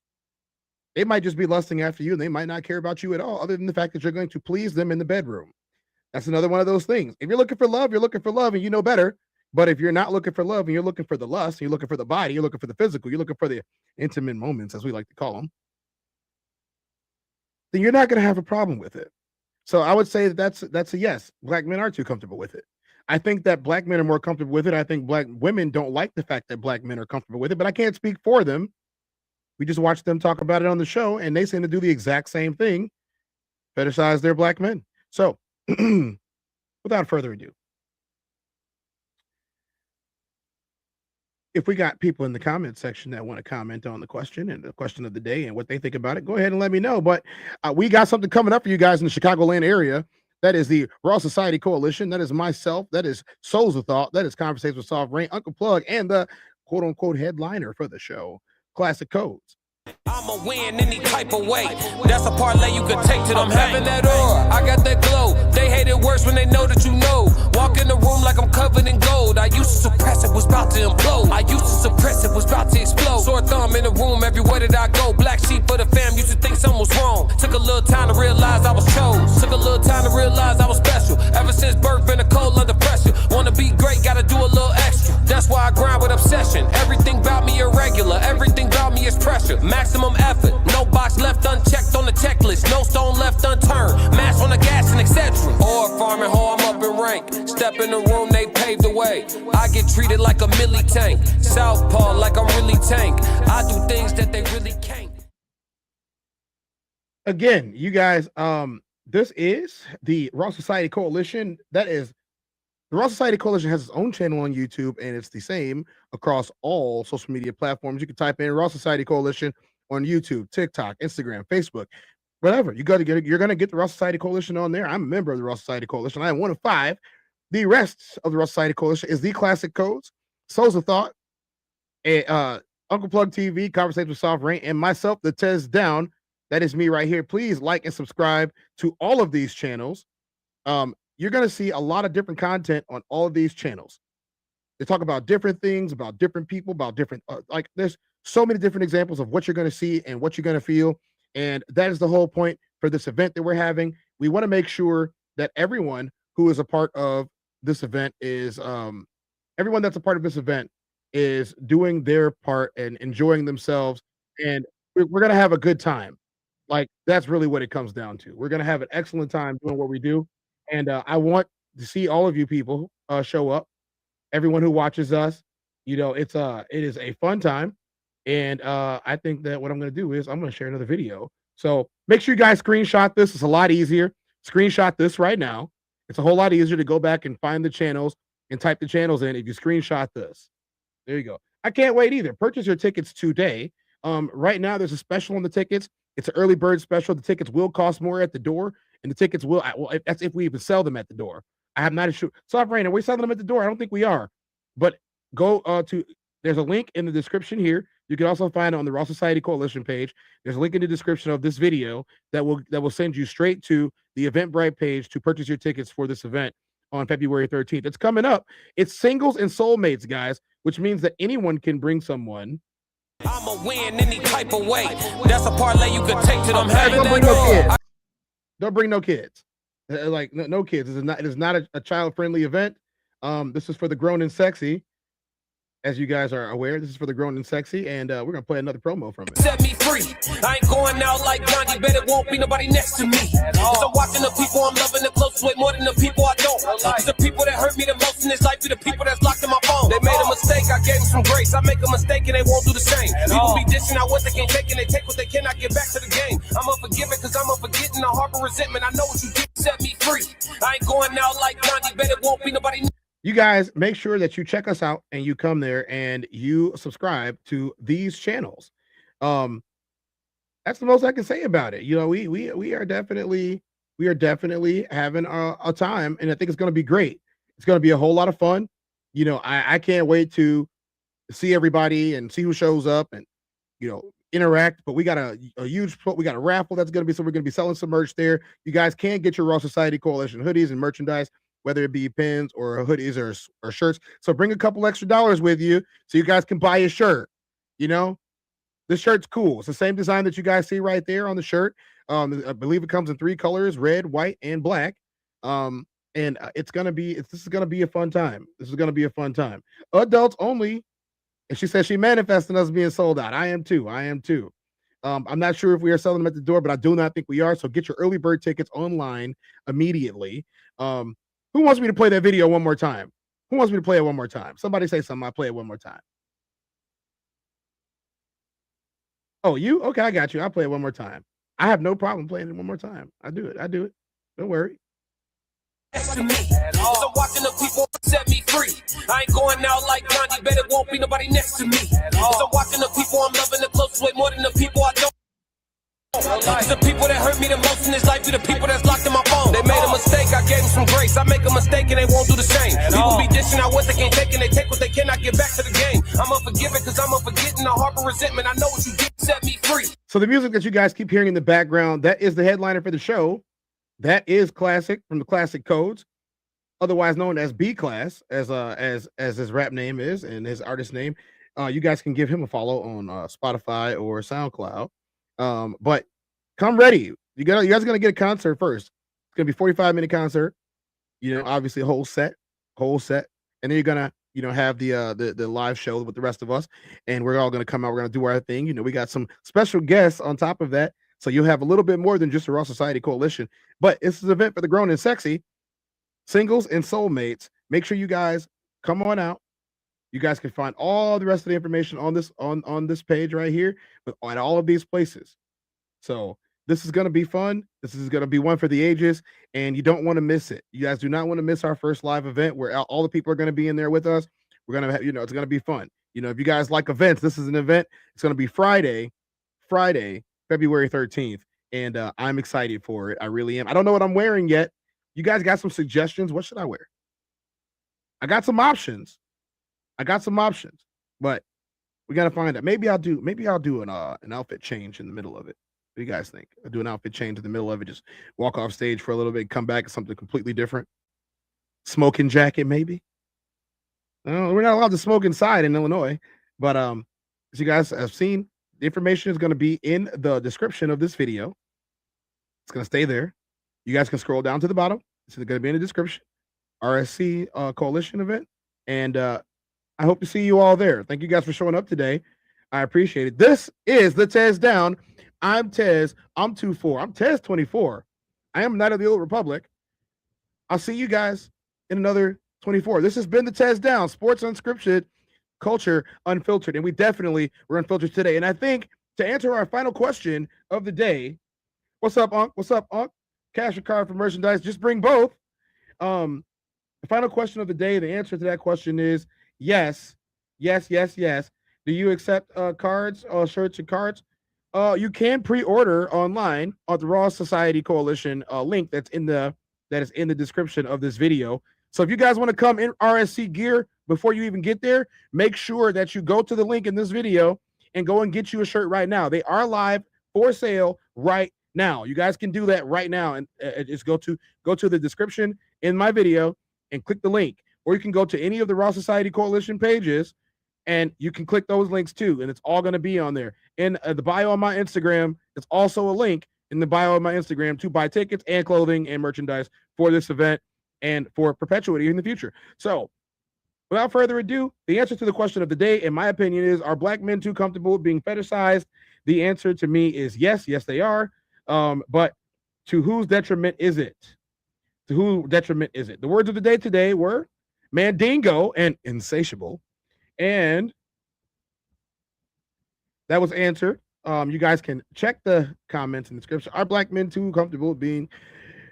They might just be lusting after you and they might not care about you at all, other than the fact that you're going to please them in the bedroom. That's another one of those things. If you're looking for love, you're looking for love and you know better. But if you're not looking for love and you're looking for the lust, you're looking for the body, you're looking for the physical, you're looking for the intimate moments, as we like to call them, then you're not going to have a problem with it. So I would say that's a yes. Black men are too comfortable with it. I think that Black men are more comfortable with it. I think Black women don't like the fact that Black men are comfortable with it, but I can't speak for them. We just watch them talk about it on the show, and they seem to do the exact same thing, fetishize their Black men. So without further ado, if we got people in the comment section that want to comment on the question and the question of the day and what they think about it, go ahead and let me know. But we got something coming up for you guys in the Chicagoland area. That is the Raw Society Coalition. That is myself. That is Souls of Thought. That is Conversations with Soft Rain, Uncle Plug, and the quote-unquote headliner for the show, Classic Codes. I'ma win any type of way. That's a parlay you can take to them. I'm having that aura, I got that glow. They hate it worse when they know that you know. Walk in the room like I'm covered in gold. I used to suppress it, was about to implode. I used to suppress it, was about to explode. Sore thumb in the room everywhere that I go. Black sheep for the fam, used to think something was wrong. Took a little time to realize I was chose. Took a little time to realize I was special. Ever since birth, been a cold under pressure. Wanna be great, gotta do a little extra. That's why I grind with obsession. Everything about me irregular, everything about me is pressure. Maximum effort, no box left unchecked on the checklist, no stone left unturned, mash on the gas and etc. Or farming hoe, I'm up in rank. Step in the room, they paved the way. I get treated like a milli tank. Southpaw like I'm really tank. I do things that they really can't. Again, you guys, this is the Raw Society Coalition. That is, the Raw Society Coalition has its own channel on YouTube, and it's the same across all social media platforms. You can type in Raw Society Coalition on YouTube, TikTok, Instagram, Facebook, whatever. You're gonna get the Raw Society Coalition on there. I'm a member of the Raw Society Coalition. I am one of 5 The rest of the Raw Society Coalition is the Classic Codes, Souls of Thought, Uncle Plug TV, Conversations with Soft Rain, and myself, the TezDown. That is me right here. Please like and subscribe to all of these channels. You're going to see a lot of different content on all of these channels. They talk about different things, about different people, about different, like there's so many different examples of what you're going to see and what you're going to feel. And that is the whole point for this event that we're having. We want to make sure that everyone who is a part of this event is, everyone that's a part of this event is doing their part and enjoying themselves. And we're going to have a good time. Like, that's really what it comes down to. We're going to have an excellent time doing what we do. And I want to see all of you people show up. Everyone who watches us, you know, it is a fun time. And I think that what I'm going to do is I'm going to share another video. So make sure you guys screenshot this. It's a lot easier. Screenshot this right now. It's a whole lot easier to go back and find the channels and type the channels in if you screenshot this. There you go. I can't wait either. Purchase your tickets today. Right now, there's a special on the tickets. It's an early bird special. The tickets will cost more at the door, and the tickets will, well, that's if we even sell them at the door. I have not issued. Soft Rain, are we selling them at the door? I don't think we are. But go to, there's a link in the description here. You can also find it on the Raw Society Coalition page. There's a link in the description of this video that will send you straight to the Eventbrite page to purchase your tickets for this event on February 13th. It's coming up. It's singles and soulmates, guys, which means that anyone can bring someone. I'ma win any type of way. That's a parlay you can take to them. Don't bring no kids. Don't bring no kids. Like no kids. It is not a child-friendly event. This is for the grown and sexy. As you guys are aware, this is for the grown and sexy, and we're gonna play another promo from it. Set me free. I ain't going out like Gandhi, bet it won't be nobody next to me. Cause I'm watching the people I'm loving the close way more than the people I don't. Cause the people that hurt me the most in this life be the people that's locked in my phone. They made a mistake, I gave them some grace. I make a mistake and they won't do the same. People be dishing out what they can't take and they take what they cannot get back to the game. I'm unforgiving cause I'm unforgetting. I harbor resentment. I know what you did. Set me free. I ain't going out like Gandhi, bet it won't be nobody. You guys make sure that you check us out and you come there and you subscribe to these channels. That's the most I can say about it. You know, we are definitely having a time, and I think it's going to be great. It's going to be a whole lot of fun. You know, I can't wait to see everybody and see who shows up and, you know, interact. But we got a huge, we got a raffle that's going to be, so we're going to be selling some merch there. You guys can get your Raw Society Coalition hoodies and merchandise, whether it be pins or hoodies or shirts. So bring a couple extra dollars with you so you guys can buy a shirt. You know, this shirt's cool. It's the same design that you guys see right there on the shirt. I believe it comes in 3 colors: red, white, and black. And this is gonna be a fun time. This is gonna be a fun time. Adults only. And she says she manifesting us being sold out. I am too. I'm not sure if we are selling them at the door, but I do not think we are. So get your early bird tickets online immediately. Who wants me to play that video one more time? Who wants me to play it one more time? Somebody say something. I'll play it one more time. Oh, you? Okay, I got you. I'll play it one more time. I have no problem playing it one more time. I do it. Don't worry. To me. So watching the people set me free. I ain't going out like Gandhi, bet it won't be nobody next to me. So watching the people I'm loving the close way more than the people I don't. Cause the people that hurt me the most in this life be the people that's locked in my phone. They made a mistake, I gave them some grace. I make a mistake and they won't do the same. People be dishing out what they can't take and they take what they cannot get back to the game. I'm unforgiving cause I'm unforgetting. I harbor resentment. I know what you did. Set me free. So the music that you guys keep hearing in the background, that is the headliner for the show. That is Classic from the Classic Codes, otherwise known as B Class, as his rap name is and his artist name. You guys can give him a follow on Spotify or SoundCloud. But come ready. You guys are gonna get a concert first. It's gonna be 45-minute concert. You know, obviously a whole set, and then you're gonna, you know, have the live show with the rest of us, and we're all gonna come out. We're gonna do our thing. You know, we got some special guests on top of that, so you'll have a little bit more than just a Raw Society Coalition. But it's an event for the grown and sexy, singles and soulmates. Make sure you guys come on out. You guys can find all the rest of the information on this page right here, but at all of these places. So this is going to be fun. This is going to be one for the ages, and you don't want to miss it. You guys do not want to miss our first live event where all the people are going to be in there with us. We're going to have, you know, it's going to be fun. You know, if you guys like events, this is an event. It's going to be Friday, February 13th, and I'm excited for it. I really am. I don't know what I'm wearing yet. You guys got some suggestions? What should I wear? I got some options. But we got to find out. Maybe I'll do an outfit change in the middle of it. What do you guys think? I'll do an outfit change in the middle of it. Just walk off stage for a little bit, come back to something completely different. Smoking jacket, maybe. We're not allowed to smoke inside in Illinois, but as you guys have seen, the information is going to be in the description of this video. It's going to stay there. You guys can scroll down to the bottom. It's going to be in the description. RSC coalition event, and I hope to see you all there. Thank you guys for showing up today. I appreciate it. This is the TezDown. I'm Tez. I'm 24. I'm Tez 24. I am Knight of the Old Republic. I'll see you guys in another 24. This has been the TezDown, sports unscripted, culture unfiltered, and we're unfiltered today. And I think to answer our final question of the day, what's up, Unc? What's up, Unc? Cash or card for merchandise? Just bring both. The final question of the day, the answer to that question is yes. Yes. Do you accept cards, shirts and cards? You can pre-order online on the Raw Society Coalition link that is in the description of this video. So if you guys want to come in RSC gear before you even get there, make sure that you go to the link in this video and go and get you a shirt right now. They are live for sale right now. You guys can do that right now, and just go to the description in my video and click the link, or you can go to any of the Raw Society Coalition pages and you can click those links too, and it's all going to be on there. In the bio on my Instagram, it's also a link in the bio of my Instagram to buy tickets and clothing and merchandise for this event and for perpetuity in the future. So without further ado, the answer to the question of the day, in my opinion, is, are black men too comfortable being fetishized? The answer to me is yes. Yes, they are. But to whose detriment is it? To whose detriment is it? The words of the day today were Mandingo and Insatiable. And that was answered. You guys can check the comments in the description. Are black men too comfortable being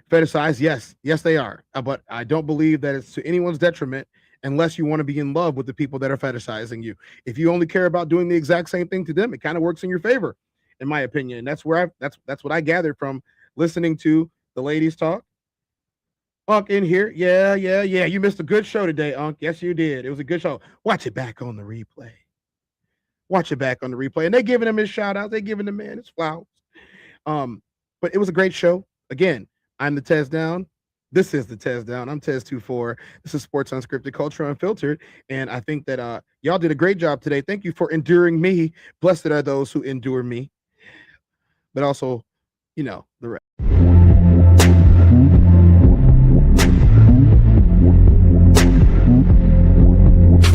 fetishized? Yes, they are. But I don't believe that it's to anyone's detriment unless you want to be in love with the people that are fetishizing you. If you only care about doing the exact same thing to them, it kind of works in your favor, in my opinion. And that's where that's what I gathered from listening to the ladies talk. Unc in here. Yeah. You missed a good show today, Unc. Yes, you did. It was a good show. Watch it back on the replay. And they're giving him his shout out. They're giving the man his flowers. But it was a great show. Again, I'm the TezDown. This is the TezDown. I'm Tez24. This is Sports Unscripted, Culture Unfiltered. And I think that y'all did a great job today. Thank you for enduring me. Blessed are those who endure me. But also, the rest.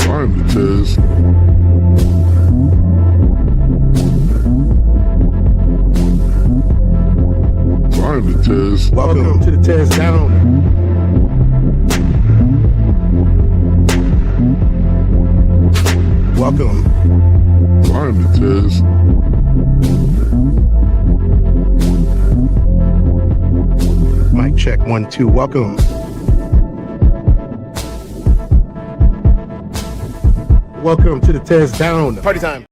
I'm the Tez. I'm the Tez. Welcome to the TezDown. Welcome. I'm the Tez. Mic check 1 2. Welcome. Welcome to the TezDown. Party time.